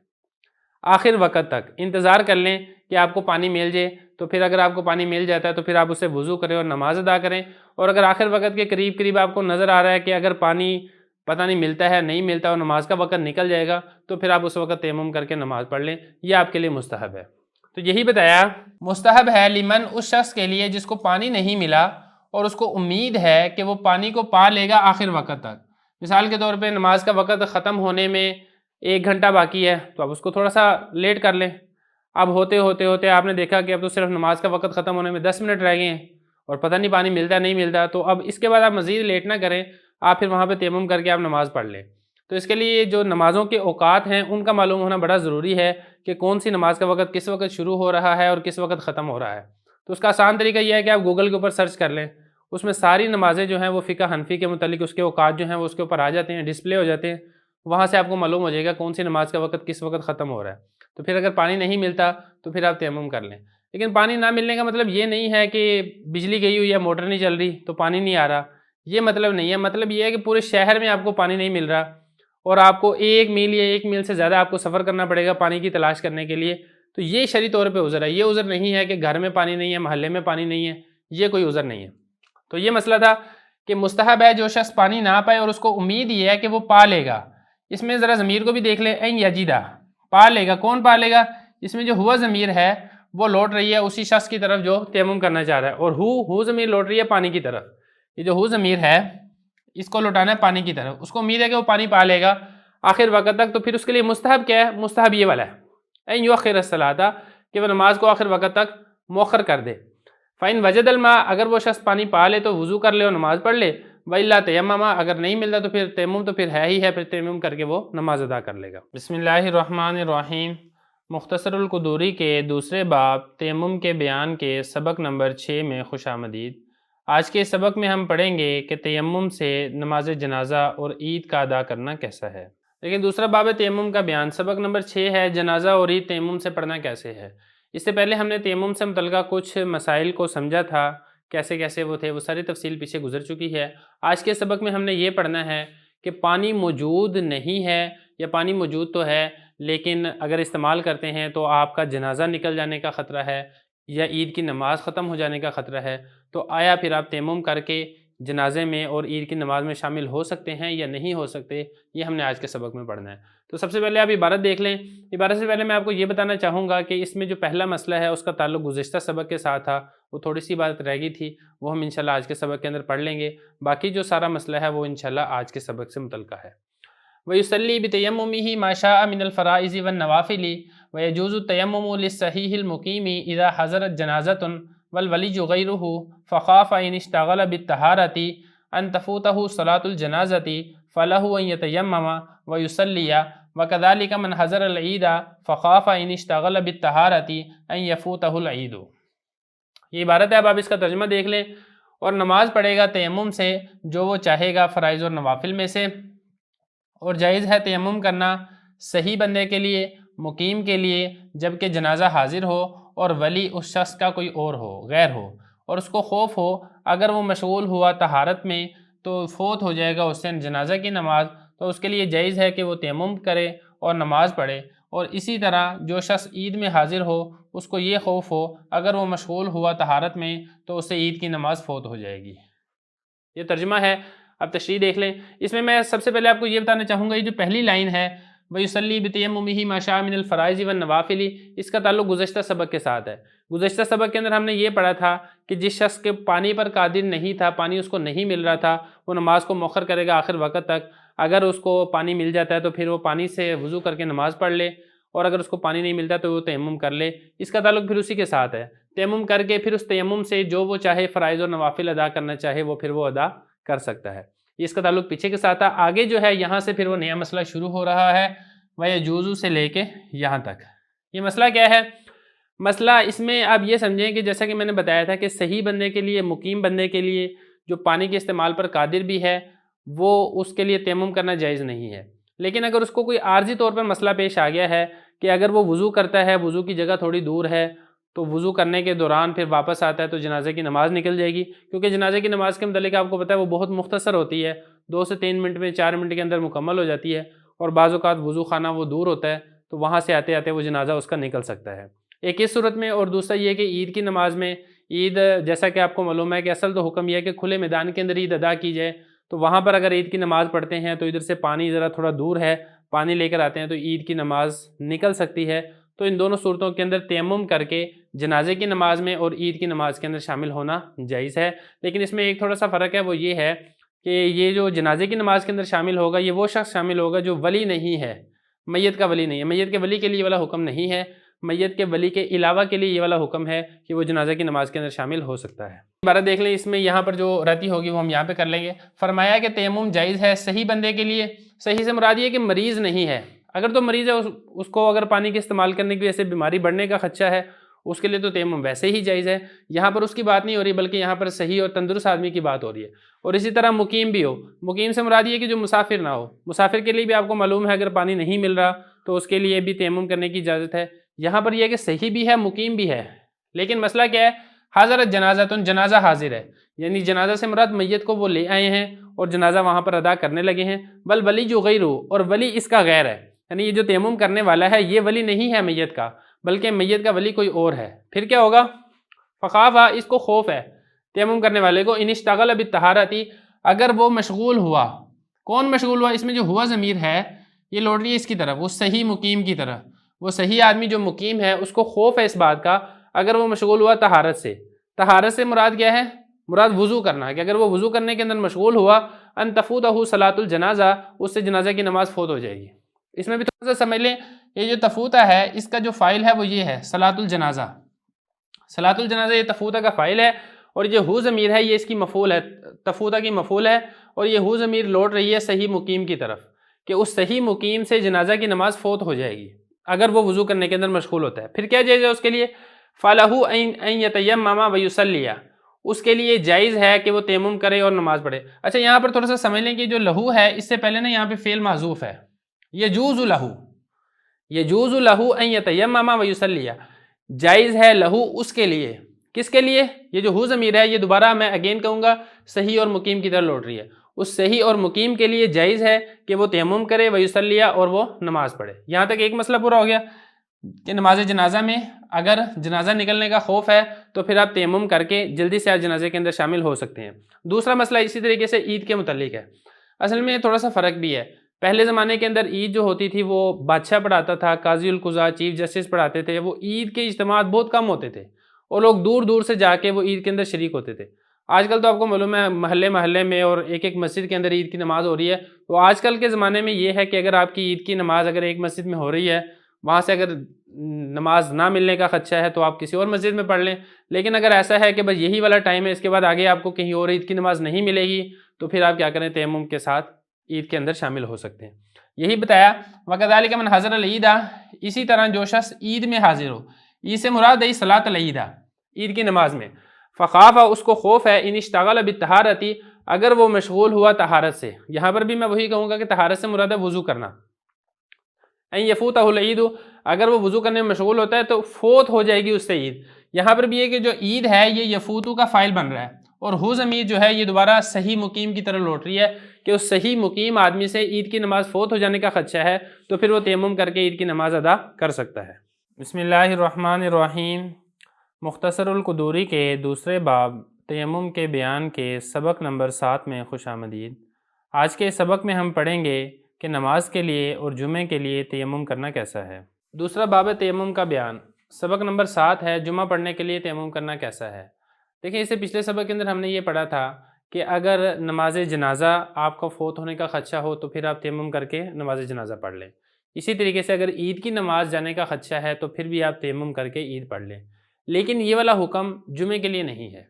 آخر وقت تک انتظار کر لیں کہ آپ کو پانی مل جائے۔ تو پھر اگر آپ کو پانی مل جاتا ہے تو پھر آپ اسے وضو کریں اور نماز ادا کریں، اور اگر آخر وقت کے قریب آپ کو نظر آ رہا ہے کہ اگر پانی پتہ نہیں ملتا ہے نہیں ملتا اور نماز کا وقت نکل جائے گا، تو پھر آپ اس وقت تیمم کر کے نماز پڑھ لیں، یہ آپ کے لیے مستحب ہے۔ تو یہی بتایا مستحب ہے لمن اس شخص کے لیے جس کو پانی نہیں ملا اور اس کو امید ہے کہ وہ پانی کو پا لے گا آخر وقت تک۔ مثال کے طور پہ نماز کا وقت ختم ہونے میں 1 گھنٹہ باقی ہے تو آپ اس کو تھوڑا سا لیٹ کر لیں، اب ہوتے ہوتے ہوتے آپ نے دیکھا کہ اب تو صرف نماز کا وقت ختم ہونے میں 10 منٹ رہ گئے ہیں اور پتہ نہیں پانی ملتا نہیں ملتا، تو اب اس کے بعد آپ مزید لیٹ نہ کریں، آپ پھر وہاں پہ تیمم کر کے آپ نماز پڑھ لیں۔ تو اس کے لیے جو نمازوں کے اوقات ہیں ان کا معلوم ہونا بڑا ضروری ہے کہ کون سی نماز کا وقت کس وقت شروع ہو رہا ہے اور کس وقت ختم ہو رہا ہے۔ تو اس کا آسان طریقہ یہ ہے کہ آپ گوگل کے اوپر سرچ کر لیں، اس میں ساری نمازیں جو ہیں وہ فقہ حنفی کے متعلق اس کے اوقات جو ہیں وہ اس کے اوپر آ جاتے ہیں، ڈسپلے ہو جاتے ہیں، وہاں سے آپ کو معلوم ہو جائے گا کون سی نماز کا وقت کس وقت ختم ہو رہا ہے۔ تو پھر اگر پانی نہیں ملتا تو پھر آپ تیمم کر لیں۔ لیکن پانی نہ ملنے کا مطلب یہ نہیں ہے کہ بجلی گئی ہوئی ہے، موٹر نہیں چل رہی تو پانی نہیں آ رہا، یہ مطلب نہیں ہے۔ مطلب یہ ہے کہ پورے شہر میں آپ کو پانی نہیں مل رہا اور آپ کو 1 میل یا 1 میل سے زیادہ آپ کو سفر کرنا پڑے گا پانی کی تلاش کرنے کے لیے، تو یہ شرعی طور پہ عذر ہے۔ یہ عذر نہیں ہے کہ گھر میں پانی نہیں ہے، محلے میں پانی نہیں ہے، یہ کوئی عذر نہیں ہے۔ تو یہ مسئلہ تھا کہ مستحب ہے جو شخص پانی نہ پائے اور اس کو امید یہ ہے کہ وہ پا لے گا، اس میں ذرا ضمیر کو بھی دیکھ لیں، این یجیدہ، پا لے گا، کون پا لے گا؟ اس میں جو ہوا ضمیر ہے وہ لوٹ رہی ہے اسی شخص کی طرف جو تیمم کرنا چاہ رہا ہے، اور ہو ضمیر لوٹ رہی ہے پانی کی طرف۔ یہ جو ہو ضمیر ہے اس کو لوٹانا ہے پانی کی طرف، اس کو امید ہے کہ وہ پانی پا لے گا آخر وقت تک۔ تو پھر اس کے لیے مستحب کیا ہے؟ مستحب یہ والا ہے، این یؤخر الصلاۃ، کہ وہ نماز کو آخر وقت تک مؤخر کر دے۔ فَإِن وَجَدَ الْمَاءَ، اگر وہ شخص پانی پا لے تو وضو کر لے اور نماز پڑھ لے، وَإِلَّا تَيَمَّمَ، اگر نہیں ملتا تو پھر تیمم تو پھر ہے ہی ہے، پھر تیمم کر کے وہ نماز ادا کر لے گا۔ بسم اللہ الرحمن الرحیم۔ مختصر القدوری کے دوسرے باب تیمم کے بیان کے سبق نمبر 6 میں خوش آمدید۔ آج کے سبق میں ہم پڑھیں گے کہ تیمم سے نماز جنازہ اور عید کا ادا کرنا کیسا ہے۔ لیکن دوسرا باب تیمم کا بیان سبق نمبر 6 ہے، جنازہ اور عید تیمم سے پڑھنا کیسے ہے۔ اس سے پہلے ہم نے تیمم سے متعلقہ کچھ مسائل کو سمجھا تھا، کیسے کیسے وہ تھے، وہ ساری تفصیل پیچھے گزر چکی ہے۔ آج کے سبق میں ہم نے یہ پڑھنا ہے کہ پانی موجود نہیں ہے یا پانی موجود تو ہے لیکن اگر استعمال کرتے ہیں تو آپ کا جنازہ نکل جانے کا خطرہ ہے یا عید کی نماز ختم ہو جانے کا خطرہ ہے، تو آیا پھر آپ تیمم کر کے جنازے میں اور عید کی نماز میں شامل ہو سکتے ہیں یا نہیں ہو سکتے، یہ ہم نے آج کے سبق میں پڑھنا ہے۔ تو سب سے پہلے آپ عبارت دیکھ لیں۔ عبارت سے پہلے میں آپ کو یہ بتانا چاہوں گا کہ اس میں جو پہلا مسئلہ ہے اس کا تعلق گزشتہ سبق کے ساتھ تھا، وہ تھوڑی سی بات رہ گئی تھی، وہ ہم انشاءاللہ آج کے سبق کے اندر پڑھ لیں گے۔ باقی جو سارا مسئلہ ہے وہ انشاءاللہ آج کے سبق سے متعلقہ ہے۔ وَيُصَلِّي بِتَيَمُّمِهِ مَا شَاءَ مِنَ الْفَرَائِضِ وَالنَّوَافِلِ وَيَجُوزُ التَّيَمُّمُ لِلصَّحِيحِ الْمُقِيمِ إِذَا حَضَرَتْ جَنَازَةٌ وَالْوَلِيُّ غَيْرُهُ فَخَافَ إِنِ اشْتَغَلَ بِالطَّهَارَةِ أَن تَفُوتَهُ صَلَاةُ الْجَنَازَةِ فَلَهُ أَن يَتَيَمَّمَ وَيُصَلِّيَ، وَكَذَلِكَ مَنْ حَضَرَ الْعِيدَ فَخَافَ إِنِ اشْتَغَلَ بِالطَّهَارَةِ أَن يَفُوتَهُ الْعِيدُ۔ یہ عبارت ہے، اب آپ اس کا ترجمہ دیکھ لیں۔ اور نماز پڑھے گا تیمم سے جو وہ چاہے گا فرائض اور نوافل میں سے، اور جائز ہے تیمم کرنا صحیح بندے کے لیے، مقیم کے لیے، جبکہ جنازہ حاضر ہو اور ولی اس شخص کا کوئی اور ہو، غیر ہو، اور اس کو خوف ہو اگر وہ مشغول ہوا طہارت میں تو فوت ہو جائے گا اس سے جنازہ کی نماز، تو اس کے لیے جائز ہے کہ وہ تیمم کرے اور نماز پڑھے۔ اور اسی طرح جو شخص عید میں حاضر ہو اس کو یہ خوف ہو اگر وہ مشغول ہوا طہارت میں تو اس سے عید کی نماز فوت ہو جائے گی۔ یہ ترجمہ ہے، اب تشریح دیکھ لیں۔ اس میں سب سے پہلے آپ کو یہ بتانا چاہوں گا، یہ جو پہلی لائن ہے وَيُصَلِّي بِتَيَمُّمِهِ مَا شَاءَ مِنَ الْفَرَائِضِ وَالنَّوَافِلِ، اس کا تعلق گزشتہ سبق کے ساتھ ہے۔ گزشتہ سبق کے اندر ہم نے یہ پڑھا تھا کہ جس شخص کے پانی پر قادر نہیں تھا، پانی اس کو نہیں مل رہا تھا، وہ نماز کو مؤخر کرے گا آخر وقت تک۔ اگر اس کو پانی مل جاتا ہے تو پھر وہ پانی سے وضو کر کے نماز پڑھ لے، اور اگر اس کو پانی نہیں ملتا تو وہ تیمم کر لے۔ اس کا تعلق پھر اسی کے ساتھ ہے، تیمم کر کے پھر اس تیمم سے جو وہ چاہے فرائض اور نوافل ادا کرنا چاہے وہ پھر وہ ادا کر سکتا ہے۔ اس کا تعلق پیچھے کے ساتھ تھا۔ آگے جو ہے یہاں سے پھر وہ نیا مسئلہ شروع ہو رہا ہے، وَيَجُوزُ سے لے کے یہاں تک۔ یہ مسئلہ کیا ہے؟ مسئلہ اس میں آپ یہ سمجھیں کہ جیسا کہ میں نے بتایا تھا کہ صحیح بندے کے لیے، مقیم بندے کے لیے جو پانی کے استعمال پر قادر بھی ہے وہ اس کے لیے تیمم کرنا جائز نہیں ہے۔ لیکن اگر اس کو کوئی عارضی طور پر مسئلہ پیش آ گیا ہے کہ اگر وہ وضو کرتا ہے، وضو کی جگہ تھوڑی دور ہے، تو وضو کرنے کے دوران پھر واپس آتا ہے تو جنازے کی نماز نکل جائے گی، کیونکہ جنازے کی نماز کے متعلق آپ کو پتہ ہے وہ بہت مختصر ہوتی ہے، 2 سے 3 منٹ میں، 4 منٹ کے اندر مکمل ہو جاتی ہے، اور بعض اوقات وضو خانہ وہ دور ہوتا ہے تو وہاں سے آتے آتے وہ جنازہ اس کا نکل سکتا ہے۔ ایک اس صورت میں، اور دوسرا یہ کہ عید کی نماز میں، عید جیسا کہ آپ کو معلوم ہے کہ اصل تو حکم یہ ہے کہ کھلے میدان کے اندر عید ادا کی جائے، تو وہاں پر اگر عید کی نماز پڑھتے ہیں تو ادھر سے پانی ذرا تھوڑا دور ہے، پانی لے کر آتے ہیں تو عید کی نماز نکل سکتی ہے۔ تو ان دونوں صورتوں کے اندر تیمم کر کے جنازے کی نماز میں اور عید کی نماز کے اندر شامل ہونا جائز ہے۔ لیکن اس میں ایک تھوڑا سا فرق ہے، وہ یہ ہے کہ یہ جو جنازے کی نماز کے اندر شامل ہوگا یہ وہ شخص شامل ہوگا جو ولی نہیں ہے، میت کا ولی نہیں ہے۔ میت کے ولی کے لیے والا حکم نہیں ہے، میت کے ولی کے علاوہ کے لیے یہ والا حکم ہے کہ وہ جنازہ کی نماز کے اندر شامل ہو سکتا ہے۔ عبارت دیکھ لیں، اس میں یہاں پر جو رہتی ہوگی وہ ہم یہاں پہ کر لیں گے۔ فرمایا کہ تیمم جائز ہے صحیح بندے کے لیے، صحیح سے مراد یہ کہ مریض نہیں ہے، اگر تو مریض ہے اس کو اگر پانی کے استعمال کرنے کی وجہ سے بیماری بڑھنے کا خدشہ ہے اس کے لیے تو تیمم ویسے ہی جائز ہے، یہاں پر اس کی بات نہیں ہو رہی بلکہ یہاں پر صحیح اور تندرست آدمی کی بات ہو رہی ہے۔ اور اسی طرح مقیم بھی ہو، مقیم سے مراد یہ کہ جو مسافر نہ ہو، مسافر کے لیے بھی آپ کو معلوم ہے اگر پانی نہیں مل رہا تو اس کے لیے بھی تیمم کرنے کی اجازت ہے۔ یہاں پر یہ کہ صحیح بھی ہے مقیم بھی ہے، لیکن مسئلہ کیا ہے، حاضرت جنازۃ، جنازہ حاضر ہے، یعنی جنازہ سے مراد میت کو وہ لے آئے ہیں اور جنازہ وہاں پر ادا کرنے لگے ہیں، بل ولی جو غیر ہو، اور ولی اس کا غیر ہے، یعنی یہ جو تیمم کرنے والا ہے یہ ولی نہیں ہے میت کا بلکہ میت کا ولی کوئی اور ہے۔ پھر کیا ہوگا، فخافا، اس کو خوف ہے تیمم کرنے والے کو، ان اشتغل بالطہارۃ، اگر وہ مشغول ہوا، کون مشغول ہوا، اس میں جو ہوا ضمیر ہے یہ لوٹ رہی ہے اس کی طرف، وہ صحیح مقیم کی طرف، وہ صحیح آدمی جو مقیم ہے اس کو خوف ہے اس بات کا اگر وہ مشغول ہوا طہارت سے۔ طہارت سے مراد کیا ہے، مراد وضو کرنا ہے، کہ اگر وہ وضو کرنے کے اندر مشغول ہوا، ان تفوتہ صلاۃ الجنازہ، اس سے جنازہ کی نماز فوت ہو جائے گی۔ اس میں بھی تھوڑا سا سمجھ لیں، یہ جو تفوتہ ہے اس کا جو فاعل ہے وہ یہ ہے صلاۃ الجنازہ، صلاۃ الجنازہ یہ تفوتہ کا فاعل ہے، اور یہ ہو ضمیر ہے یہ اس کی مفعول ہے، تفوتہ کی مفعول ہے، اور یہ ہو ضمیر لوٹ رہی ہے صحیح مقیم کی طرف کہ اس صحیح مقیم سے جنازہ کی نماز فوت ہو جائے گی اگر وہ وضو کرنے کے اندر مشغول ہوتا ہے۔ پھر کیا جائز ہے اس کے لیے، فَلَهُ أَن يَتَيَمَّمَ وَيُصَلِّيَ، اس کے لیے جائز ہے کہ وہ تیمم کرے اور نماز پڑھے۔ اچھا یہاں پر تھوڑا سا سمجھ لیں کہ جو لہو ہے اس سے پہلے نا یہاں پہ فعل محذوف ہے، یجوز لہو، یجوز لہو ان یتیمم ویصلی، جائز ہے لہو اس کے لیے، کس کے لیے، یہ جو ہو ضمیر ہے یہ دوبارہ میں اگین کہوں گا صحیح اور مقیم کی طرح لوٹ رہی ہے، اس صحیح اور مقیم کے لیے جائز ہے کہ وہ تیمم کرے ویصلی اور وہ نماز پڑھے۔ یہاں تک ایک مسئلہ پورا ہو گیا کہ نماز جنازہ میں اگر جنازہ نکلنے کا خوف ہے تو پھر آپ تیمم کر کے جلدی سے آپ جنازے کے اندر شامل ہو سکتے ہیں۔ دوسرا مسئلہ اسی طریقے سے عید کے متعلق ہے، اصل میں تھوڑا سا فرق بھی ہے، پہلے زمانے کے اندر عید جو ہوتی تھی وہ بادشاہ پڑھاتا تھا، قاضی القضاء، چیف جسٹس پڑھاتے تھے، وہ عید کے اجتماعات بہت کم ہوتے تھے اور لوگ دور دور سے جا کے وہ عید کے اندر شریک ہوتے تھے۔ آج کل تو آپ کو معلوم ہے محلے محلے میں اور ایک ایک مسجد کے اندر عید کی نماز ہو رہی ہے، تو آج کل کے زمانے میں یہ ہے کہ اگر آپ کی عید کی نماز اگر ایک مسجد میں ہو رہی ہے، وہاں سے اگر نماز نہ ملنے کا خدشہ ہے تو آپ کسی اور مسجد میں پڑھ لیں، لیکن اگر ایسا ہے کہ بس یہی والا ٹائم ہے اس کے بعد آگے آپ کو کہیں اور عید کی نماز نہیں ملے گی تو پھر آپ کیا کریں، تیمم کے ساتھ عید کے اندر شامل ہو سکتے ہیں۔ یہی بتایا وَكَذَلِكَ مَنْ حَضَرَ الْعِيدَ، اسی طرح جو شخص عید میں حاضر ہو، عید سے مراد ہے صلاۃ العید، عید کی نماز میں، فَخَافَ، اس کو خوف ہے، ان اشتغل بالطہارۃ، اگر وہ مشغول ہوا طہارت سے، یہاں پر بھی میں وہی کہوں گا کہ طہارت سے مراد ہے وضو کرنا، ان یفوتہ العید، اگر وہ وضو کرنے میں مشغول ہوتا ہے تو فوت ہو جائے گی اس سے عید۔ یہاں پر بھی یہ کہ جو عید ہے یہ یفوتو کا فاعل بن رہا ہے اور ہو ضمیر جو ہے یہ دوبارہ صحیح مقیم کی طرح لوٹ رہی ہے کہ اس صحیح مقیم آدمی سے عید کی نماز فوت ہو جانے کا خدشہ ہے تو پھر وہ تیمم کر کے عید کی نماز ادا کر سکتا ہے۔ بسم اللہ الرحمن الرحیم، مختصر القدوری کے دوسرے باب تیمم کے بیان کے سبق نمبر 7 میں خوش آمدید۔ آج کے سبق میں ہم پڑھیں گے کہ نماز کے لیے اور جمعے کے لیے تیمم کرنا کیسا ہے۔ دوسرا باب تیمم کا بیان، سبق نمبر 7 ہے جمعہ پڑھنے کے لیے تیمم کرنا کیسا ہے۔ دیکھیں اس سے پچھلے سبق کے اندر ہم نے یہ پڑھا تھا کہ اگر نماز جنازہ آپ کا فوت ہونے کا خدشہ ہو تو پھر آپ تیمم کر کے نماز جنازہ پڑھ لیں، اسی طریقے سے اگر عید کی نماز جانے کا خدشہ ہے تو پھر بھی آپ تیمم کر کے عید پڑھ لیں، لیکن یہ والا حکم جمعے کے لیے نہیں ہے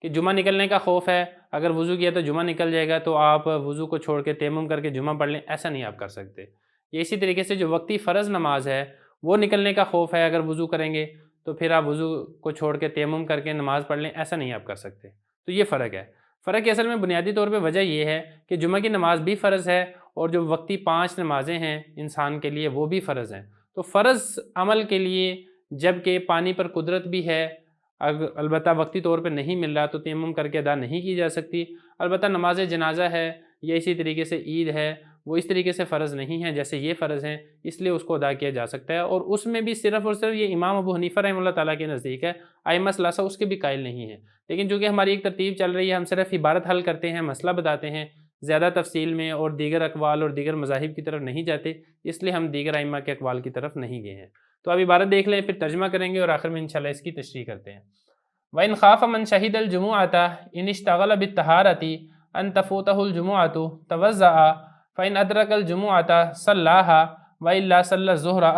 کہ جمعہ نکلنے کا خوف ہے، اگر وضو کیا تو جمعہ نکل جائے گا تو آپ وضو کو چھوڑ کے تیمم کر کے جمعہ پڑھ لیں، ایسا نہیں آپ کر سکتے۔ یہ اسی طریقے سے جو وقتی فرض نماز ہے وہ نکلنے کا خوف ہے، اگر وضو کریں گے تو پھر آپ وضو کو چھوڑ کے تیمم کر کے نماز پڑھ لیں، ایسا نہیں آپ کر سکتے۔ تو یہ فرق ہے۔ فرق کی اصل میں بنیادی طور پہ وجہ یہ ہے کہ جمعہ کی نماز بھی فرض ہے اور جو وقتی 5 نمازیں ہیں انسان کے لیے وہ بھی فرض ہیں، تو فرض عمل کے لیے جب کہ پانی پر قدرت بھی ہے، البتہ وقتی طور پہ نہیں مل رہا تو تیمم کر کے ادا نہیں کی جا سکتی، البتہ نماز جنازہ ہے یا اسی طریقے سے عید ہے وہ اس طریقے سے فرض نہیں ہے جیسے یہ فرض ہیں، اس لیے اس کو ادا کیا جا سکتا ہے، اور اس میں بھی صرف اور صرف یہ امام ابو حنیفہ رحمہ اللہ تعالیٰ کے نزدیک ہے، ائمہ ثلاثہ اس کے بھی قائل نہیں ہیں، لیکن چونکہ ہماری ایک ترتیب چل رہی ہے، ہم صرف عبارت حل کرتے ہیں، مسئلہ بتاتے ہیں، زیادہ تفصیل میں اور دیگر اقوال اور دیگر مذاہب کی طرف نہیں جاتے، اس لیے ہم دیگر ائمہ کے اقوال کی طرف نہیں گئے ہیں۔ تو اب عبارت دیکھ لیں، پھر ترجمہ کریں گے اور آخر میں انشاءاللہ اس کی تشریح کرتے ہیں۔ وَإِنْ خَافَ مَنْ شَهِدَ الْجُمُعَةَ إِنِ اشْتَغَلَ بِالطَّهَارَةِ أَنْ تَفُوتَهُ الْجُمُعَةُ تَوَضَّأَ فَإِنْ أَدْرَكَ الْجُمُعَةَ صَلَّاهَا وَإِلَّا صَلَّى الظُّهْرَ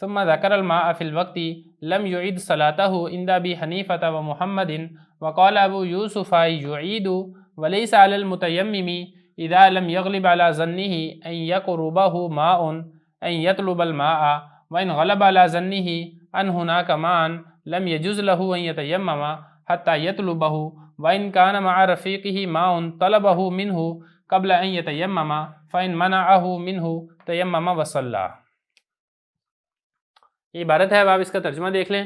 ثم ذکر الماء فی الوقت لم يعد صلاتہ عند ابی حنیفۃ و محمد وقال ابو یوسف یعید وليس على المتیمم اذا لم يغلب على ظنه ان يقربه ماء ان يطلب الماء وان غلب على ظنه ان هناك ماء لم يجوز له ان يتيمم حتى يطلبه وان كان مع رفيقه ماء طلبه منه قبل ان يتيمم فان منعه منه تيمم وصلى۔ یہ عبارت ہے، اب آپ اس کا ترجمہ دیکھ لیں۔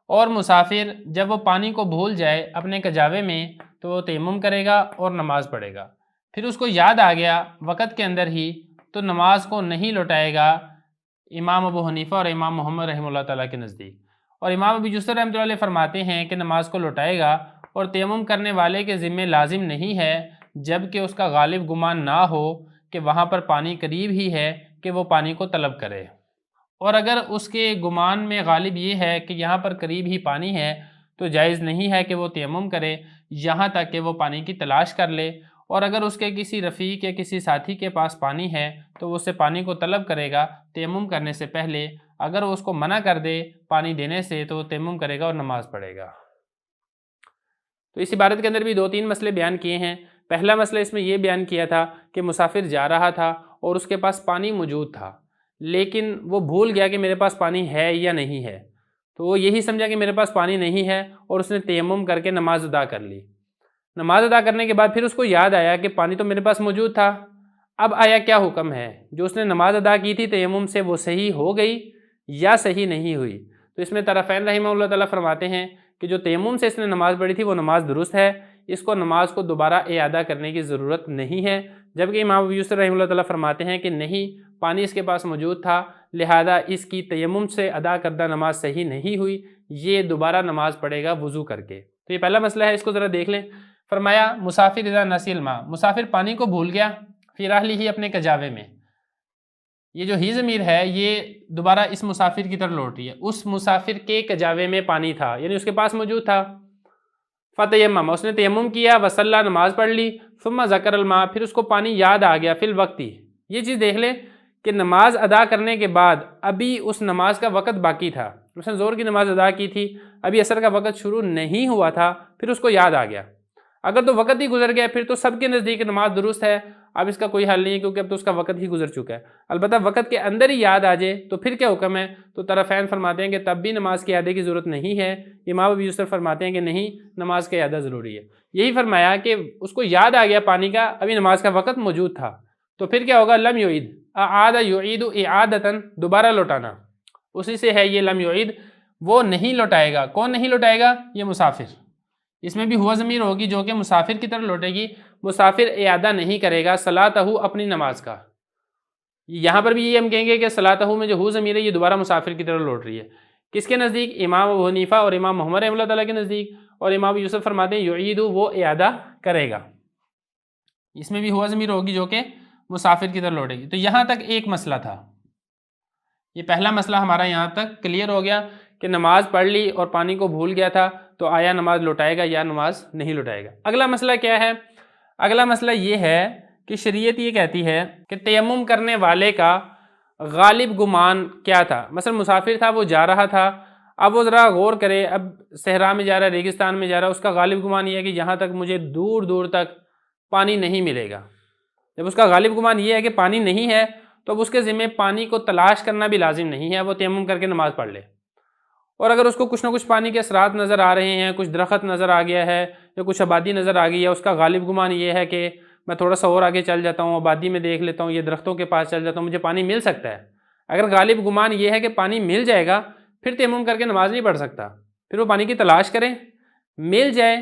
اور مسافر جب وہ پانی کو بھول جائے اپنے کجاوے میں تو وہ تیمم کرے گا اور نماز پڑھے گا، پھر اس کو یاد آ گیا وقت کے اندر ہی تو نماز کو نہیں لوٹائے گا امام ابو حنیفہ اور امام محمد رحمہ اللہ تعالیٰ کے نزدیک۔ اور امام ابو یوسف رحمۃ اللہ علیہ فرماتے ہیں کہ نماز کو لوٹائے گا اور تیمم کرنے والے کے ذمہ لازم نہیں ہے جب کہ اس کا غالب گمان نہ ہو کہ وہاں پر پانی قریب ہی ہے کہ وہ پانی کو طلب کرے، اور اگر اس کے گمان میں غالب یہ ہے کہ یہاں پر قریب ہی پانی ہے تو جائز نہیں ہے کہ وہ تیمم کرے یہاں تک کہ وہ پانی کی تلاش کر لے، اور اگر اس کے کسی رفیق یا کسی ساتھی کے پاس پانی ہے تو وہ اس سے پانی کو طلب کرے گا تیمم کرنے سے پہلے، اگر وہ اس کو منع کر دے پانی دینے سے تو وہ تیمم کرے گا اور نماز پڑھے گا۔ تو اس عبارت کے اندر بھی 2-3 مسئلے بیان کیے ہیں۔ پہلا مسئلہ اس میں یہ بیان کیا تھا کہ مسافر جا رہا تھا اور اس کے پاس پانی موجود تھا، لیکن وہ بھول گیا کہ میرے پاس پانی ہے یا نہیں ہے، تو وہ یہی سمجھا کہ میرے پاس پانی نہیں ہے اور اس نے تیمم کر کے نماز ادا کر لی۔ نماز ادا کرنے کے بعد پھر اس کو یاد آیا کہ پانی تو میرے پاس موجود تھا، اب آیا کیا حکم ہے؟ جو اس نے نماز ادا کی تھی تیمم سے وہ صحیح ہو گئی یا صحیح نہیں ہوئی؟ تو اس میں طرفین رحمہ اللہ تعالیٰ فرماتے ہیں کہ جو تیمم سے اس نے نماز پڑھی تھی وہ نماز درست ہے، اس کو نماز کو دوبارہ اعادہ کرنے کی ضرورت نہیں ہے، جبکہ امام ابو یوسف رحمہ اللہ تعالیٰ فرماتے ہیں کہ نہیں، پانی اس کے پاس موجود تھا لہذا اس کی تیمم سے ادا کردہ نماز صحیح نہیں ہوئی، یہ دوبارہ نماز پڑھے گا وضو کر کے۔ تو یہ پہلا مسئلہ ہے، اس کو ذرا دیکھ لیں۔ فرمایا مسافر اذا نسی الماء، مسافر پانی کو بھول گیا فی رحلہ اپنے کجاوے میں، یہ جو ہی ضمیر ہے یہ دوبارہ اس مسافر کی طرف لوٹ رہی ہے، اس مسافر کے کجاوے میں پانی تھا یعنی اس کے پاس موجود تھا، فتیمم، اس نے تیمم کیا، وصلی، نماز پڑھ لی، ثم ذکر الماء، پھر اس کو پانی یاد آ گیا فی الوقت۔ یہ چیز دیکھ لیں کہ نماز ادا کرنے کے بعد ابھی اس نماز کا وقت باقی تھا، اس نے ظہر کی نماز ادا کی تھی، ابھی عصر کا وقت شروع نہیں ہوا تھا، پھر اس کو یاد آ گیا۔ اگر تو وقت ہی گزر گیا پھر تو سب کے نزدیک نماز درست ہے، اب اس کا کوئی حل نہیں ہے کیونکہ اب تو اس کا وقت ہی گزر چکا ہے۔ البتہ وقت کے اندر ہی یاد آ جائے تو پھر کیا حکم ہے؟ تو طرفین فرماتے ہیں کہ تب بھی نماز کے اعادے کی ضرورت نہیں ہے، امام ابو یوسف فرماتے ہیں کہ نہیں، نماز کا اعادہ ضروری ہے۔ یہی فرمایا کہ اس کو یاد آ گیا پانی کا، ابھی نماز کا وقت موجود تھا، تو پھر کیا ہوگا؟ لم یعید، اعاد یعید اعادتاً، دوبارہ لوٹانا، اسی سے ہے یہ لم یعید، وہ نہیں لوٹائے گا۔ کون نہیں لوٹائے گا؟ یہ مسافر، اس میں بھی ہوا ضمیر ہوگی جو کہ مسافر کی طرف لوٹے گی، مسافر اعادہ نہیں کرے گا صلاتہ، اپنی نماز کا۔ یہاں پر بھی یہ ہم کہیں گے کہ صلاتہ میں جو ہو ضمیر ہے یہ دوبارہ مسافر کی طرف لوٹ رہی ہے، کس کے نزدیک؟ امام ابو حنیفہ اور امام محمد رحمہ اللہ تعالیٰ کے نزدیک، اور امام ابو یوسف فرماتے ہیں یعید، وہ اعادہ کرے گا، اس میں بھی ہوا ضمیر ہوگی جو کہ مسافر کی طرف لوٹے گی۔ تو یہاں تک ایک مسئلہ تھا، یہ پہلا مسئلہ ہمارا یہاں تک کلیئر ہو گیا کہ نماز پڑھ لی اور پانی کو بھول گیا تھا تو آیا نماز لوٹائے گا یا نماز نہیں لوٹائے گا۔ اگلا مسئلہ کیا ہے؟ اگلا مسئلہ یہ ہے کہ شریعت یہ کہتی ہے کہ تیمم کرنے والے کا غالب گمان کیا تھا۔ مثلا مسافر تھا، وہ جا رہا تھا، اب وہ ذرا غور کرے، اب صحرا میں جا رہا ہے، ریگستان میں جا رہا ہے، اس کا غالب گمان یہ ہے کہ یہاں تک مجھے دور دور تک پانی نہیں ملے گا۔ جب اس کا غالب گمان یہ ہے کہ پانی نہیں ہے تو اب اس کے ذمہ پانی کو تلاش کرنا بھی لازم نہیں ہے، وہ تیمم کر کے نماز پڑھ لے۔ اور اگر اس کو کچھ نہ کچھ پانی کے اثرات نظر آ رہے ہیں، کچھ درخت نظر آ گیا ہے یا کچھ آبادی نظر آ گئی ہے، اس کا غالب گمان یہ ہے کہ میں تھوڑا سا اور آگے چل جاتا ہوں، آبادی میں دیکھ لیتا ہوں، یہ درختوں کے پاس چل جاتا ہوں، مجھے پانی مل سکتا ہے۔ اگر غالب گمان یہ ہے کہ پانی مل جائے گا پھر تیمم کر کے نماز نہیں پڑھ سکتا، پھر وہ پانی کی تلاش کریں، مل جائے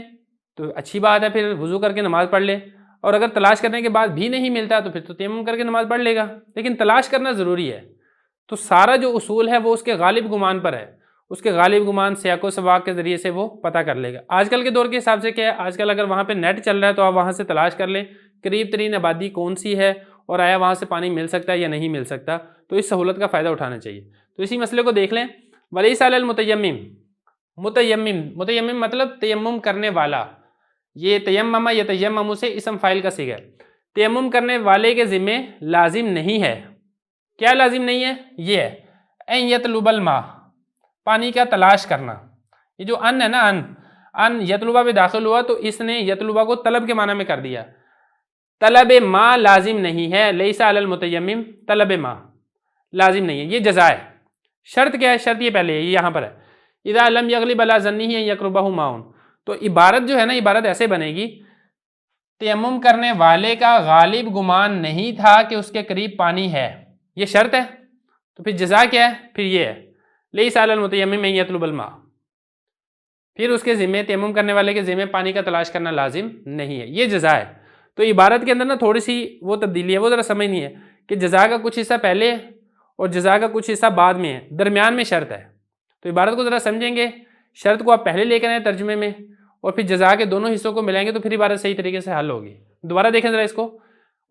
تو اچھی بات ہے، پھر وضو کر کے نماز پڑھ لے، اور اگر تلاش کرنے کے بعد بھی نہیں ملتا تو پھر تو تیمم کر کے نماز پڑھ لے گا، لیکن تلاش کرنا ضروری ہے۔ تو سارا جو اصول ہے وہ اس کے غالب گمان پر ہے، اس کے غالب گمان سیاق و سباق کے ذریعے سے وہ پتہ کر لے گا۔ آج کل کے دور کے حساب سے کیا ہے؟ آج کل اگر وہاں پہ نیٹ چل رہا ہے تو آپ وہاں سے تلاش کر لیں قریب ترین آبادی کون سی ہے اور آیا وہاں سے پانی مل سکتا ہے یا نہیں مل سکتا، تو اس سہولت کا فائدہ اٹھانا چاہیے۔ تو اسی مسئلے کو دیکھ لیں، ولیس علی المتیمم، متیمم مطلب تیمم کرنے والا، یہ تیمم یتیمم سے اسم فاعل کا صیغہ ہے، تیمم کرنے والے کے ذمہ لازم نہیں ہے۔ کیا لازم نہیں ہے؟ یہ ہے ان یطلب الماء، پانی کا تلاش کرنا. یہ جو ان ہے نا، ان یطلبہ پہ داخل ہوا تو اس نے یطلبہ کو طلب کے معنی میں کر دیا. طلب ما لازم نہیں ہے، لیس علی المتیمم طلب ما لازم نہیں ہے، یہ جزا ہے. شرط کیا ہے؟ شرط یہ پہلے ہے، یہ یہاں پر ہے اذا لم یغلب علی ظنہ ان یقربہ ماء. تو عبارت جو ہے نا، عبارت ایسے بنے گی، تیمم کرنے والے کا غالب گمان نہیں تھا کہ اس کے قریب پانی ہے، یہ شرط ہے. تو پھر جزا کیا ہے؟ پھر یہ ہے لیس علی المتیمم ان یطلب الماء، پھر اس کے ذمے، تیمم کرنے والے کے ذمے پانی کا تلاش کرنا لازم نہیں ہے، یہ جزا ہے. تو عبارت کے اندر نا تھوڑی سی وہ تبدیلی ہے، وہ ذرا سمجھنی ہے کہ جزا کا کچھ حصہ پہلے اور جزا کا کچھ حصہ بعد میں ہے، درمیان میں شرط ہے. تو عبارت کو ذرا سمجھیں گے، شرط کو آپ پہلے لے کر آئیں ترجمے میں، اور پھر جزا کے دونوں حصوں کو ملائیں گے تو پھر عبارت صحیح طریقے سے حل ہوگی. دوبارہ دیکھیں ذرا اس کو.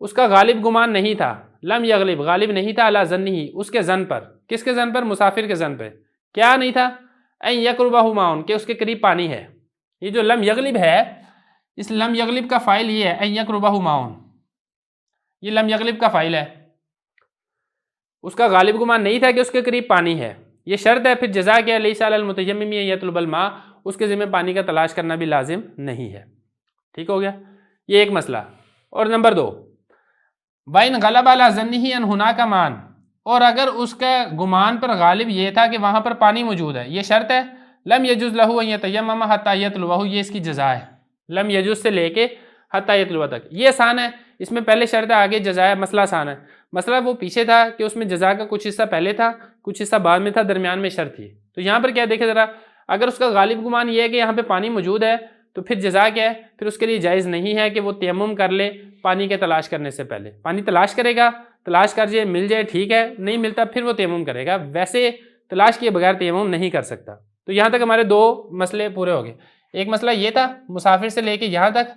اس کا غالب گمان نہیں تھا، لم یغلب غالب نہیں تھا، علی ظنہ اس کے ظن پر. کس کے ظن پر؟ مسافر کے ظن پہ. کیا نہیں تھا؟ ان یقربہ ماء، کہ اس کے قریب پانی ہے. یہ جو لم یغلب ہے، اس لم یغلب کا فاعل یہ ہے ان یقربہ ماء، یہ لم یغلب کا فاعل ہے. اس کا غالب گمان نہیں تھا کہ اس کے قریب پانی ہے، یہ شرط ہے. پھر جزا کیا؟ لیس علی المتیمم ان یطلب الماء، اس کے ذمہ پانی کا تلاش کرنا بھی لازم نہیں ہے. ٹھیک ہو گیا؟ یہ ایک مسئلہ. اور نمبر 2، وَإِنْ غَلَبَ عَلَى ظَنِّهِ أَنْ هُنَاكَ مَاءٌ، اور اگر اس کے گمان پر غالب یہ تھا کہ وہاں پر پانی موجود ہے، یہ شرط ہے. لم یجوز له ان یتیمم حتی یطلبہ، یہ اس کی جزا ہے. لم یجوز سے لے کے حتی یطلبہ تک. یہ آسان ہے، اس میں پہلے شرط ہے، آگے جزا ہے. مسئلہ آسان ہے. مسئلہ وہ پیچھے تھا کہ اس میں جزا کا کچھ حصہ پہلے تھا، کچھ حصہ بعد میں تھا، درمیان میں شرط تھی. تو یہاں پر کیا دیکھیں ذرا، اگر اس کا غالب گمان یہ ہے کہ یہاں پہ پانی موجود ہے تو پھر جزا کیا ہے؟ پھر اس کے لیے جائز نہیں ہے کہ وہ تیمم کر لے پانی کے تلاش کرنے سے پہلے. پانی تلاش کرے گا، تلاش کر جائے، مل جائے ٹھیک ہے، نہیں ملتا پھر وہ تیمم کرے گا. ویسے تلاش کیے بغیر تیمم نہیں کر سکتا. تو یہاں تک ہمارے 2 مسئلے پورے ہو گئے. ایک مسئلہ یہ تھا مسافر سے لے کے یہاں تک،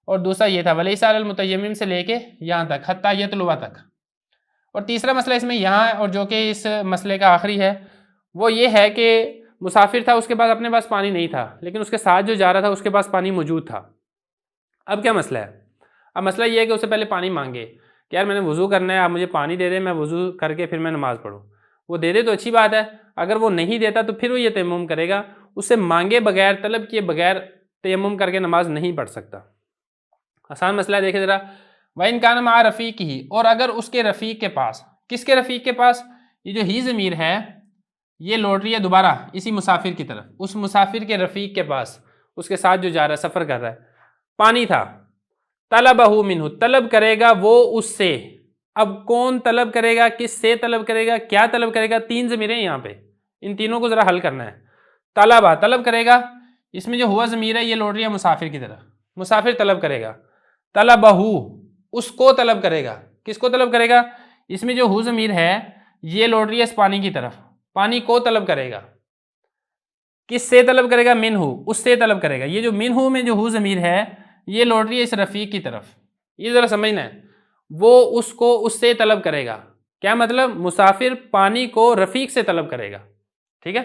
اور دوسرا یہ تھا ولیس علی المتیمم سے لے کے یہاں تک، حتی یطلبہ تک. اور تیسرا مسئلہ اس میں یہاں ہے، اور جو کہ اس مسئلے کا آخری ہے، وہ یہ ہے کہ مسافر تھا، اس کے پاس اپنے پاس پانی نہیں تھا، لیکن اس کے ساتھ جو جا رہا تھا اس کے پاس پانی موجود تھا. اب کیا مسئلہ ہے؟ اب مسئلہ یہ ہے کہ اسے پہلے پانی مانگے کہ یار میں نے وضو کرنا ہے، آپ مجھے پانی دے دیں، میں وضو کر کے پھر میں نماز پڑھوں. وہ دے دے تو اچھی بات ہے، اگر وہ نہیں دیتا تو پھر وہ یہ تیمم کرے گا. اسے مانگے بغیر، طلب کیے بغیر تیمم کر کے نماز نہیں پڑھ سکتا. آسان مسئلہ ہے، دیکھیں ذرا. وَإِنْ كَانَ مَعَ رَفِيقِهِ، اور اگر اس کے رفیق کے پاس، کس کے رفیق کے پاس؟ یہ جو ہی ضمیر ہے یہ لوٹ رہی ہے دوبارہ اسی مسافر کی طرف. اس مسافر کے رفیق کے پاس، اس کے ساتھ جو جا رہا ہے، سفر کر رہا ہے، پانی تھا. طلبہ منہ، طلب کرے گا وہ اس سے. اب کون طلب کرے گا، کس سے طلب کرے گا، کیا طلب کرے گا؟ 3 ضمیریں یہاں پہ، ان تینوں کو ذرا حل کرنا ہے. طلبہ طلب کرے گا، اس میں جو ہوا ضمیر ہے یہ لوٹ رہی ہے مسافر کی طرف. مسافر طلب کرے گا. طلبہ اس کو طلب کرے گا. کس کو طلب کرے گا؟ اس میں جو ہو ضمیر ہے یہ لوٹ رہی ہے اس پانی کی طرف. پانی کو طلب کرے گا. کس سے طلب کرے گا؟ منہ، اس سے طلب کرے گا. یہ جو منہ میں جو ہو ضمیر ہے یہ لوٹ رہی ہے اس رفیق کی طرف. یہ ذرا سمجھنا ہے، وہ اس کو اس سے طلب کرے گا. کیا مطلب؟ مسافر پانی کو رفیق سے طلب کرے گا. ٹھیک ہے؟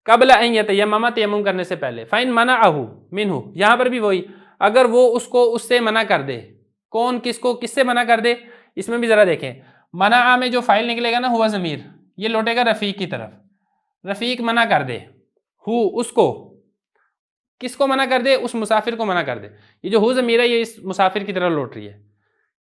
قبل ان یتیمم، تیمم کرنے سے پہلے. فَإِن مَنَعَهُ مِنْهُ، یہاں پر بھی وہی، اگر وہ اس کو اس سے منع کر دے. کون کس کو کس سے منع کر دے؟ اس میں بھی ذرا دیکھیں. منع میں جو فاعل نکلے گا نا ہوا ضمیر، یہ لوٹے گا رفیق کی طرف. رفیق منع کر دے، اس کو، کس کو منع کر دے؟ اس مسافر کو منع کر دے. یہ جو ہو ضمیر ہے یہ اس مسافر کی طرف لوٹ رہی ہے.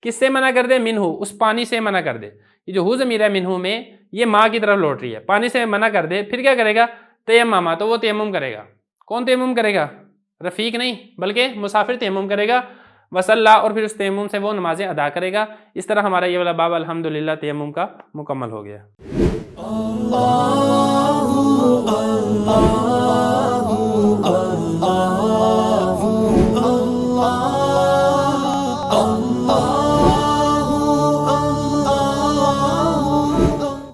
کس سے منع کر دے؟ منہ، اس پانی سے منع کر دے. یہ جو ہو ضمیر ہے منہ میں یہ ماں کی طرف لوٹ رہی ہے. پانی سے منع کر دے، پھر کیا کرے گا؟ تیمم، تو وہ تیمم کرے گا. کون تیمم کرے گا؟ رفیق نہیں بلکہ مسافر تیمم کرے گا. وصلہ، اور پھر اس تیمم سے وہ نمازیں ادا کرے گا. اس طرح ہمارا یہ والا باب الحمدللہ تیمم کا مکمل ہو گیا.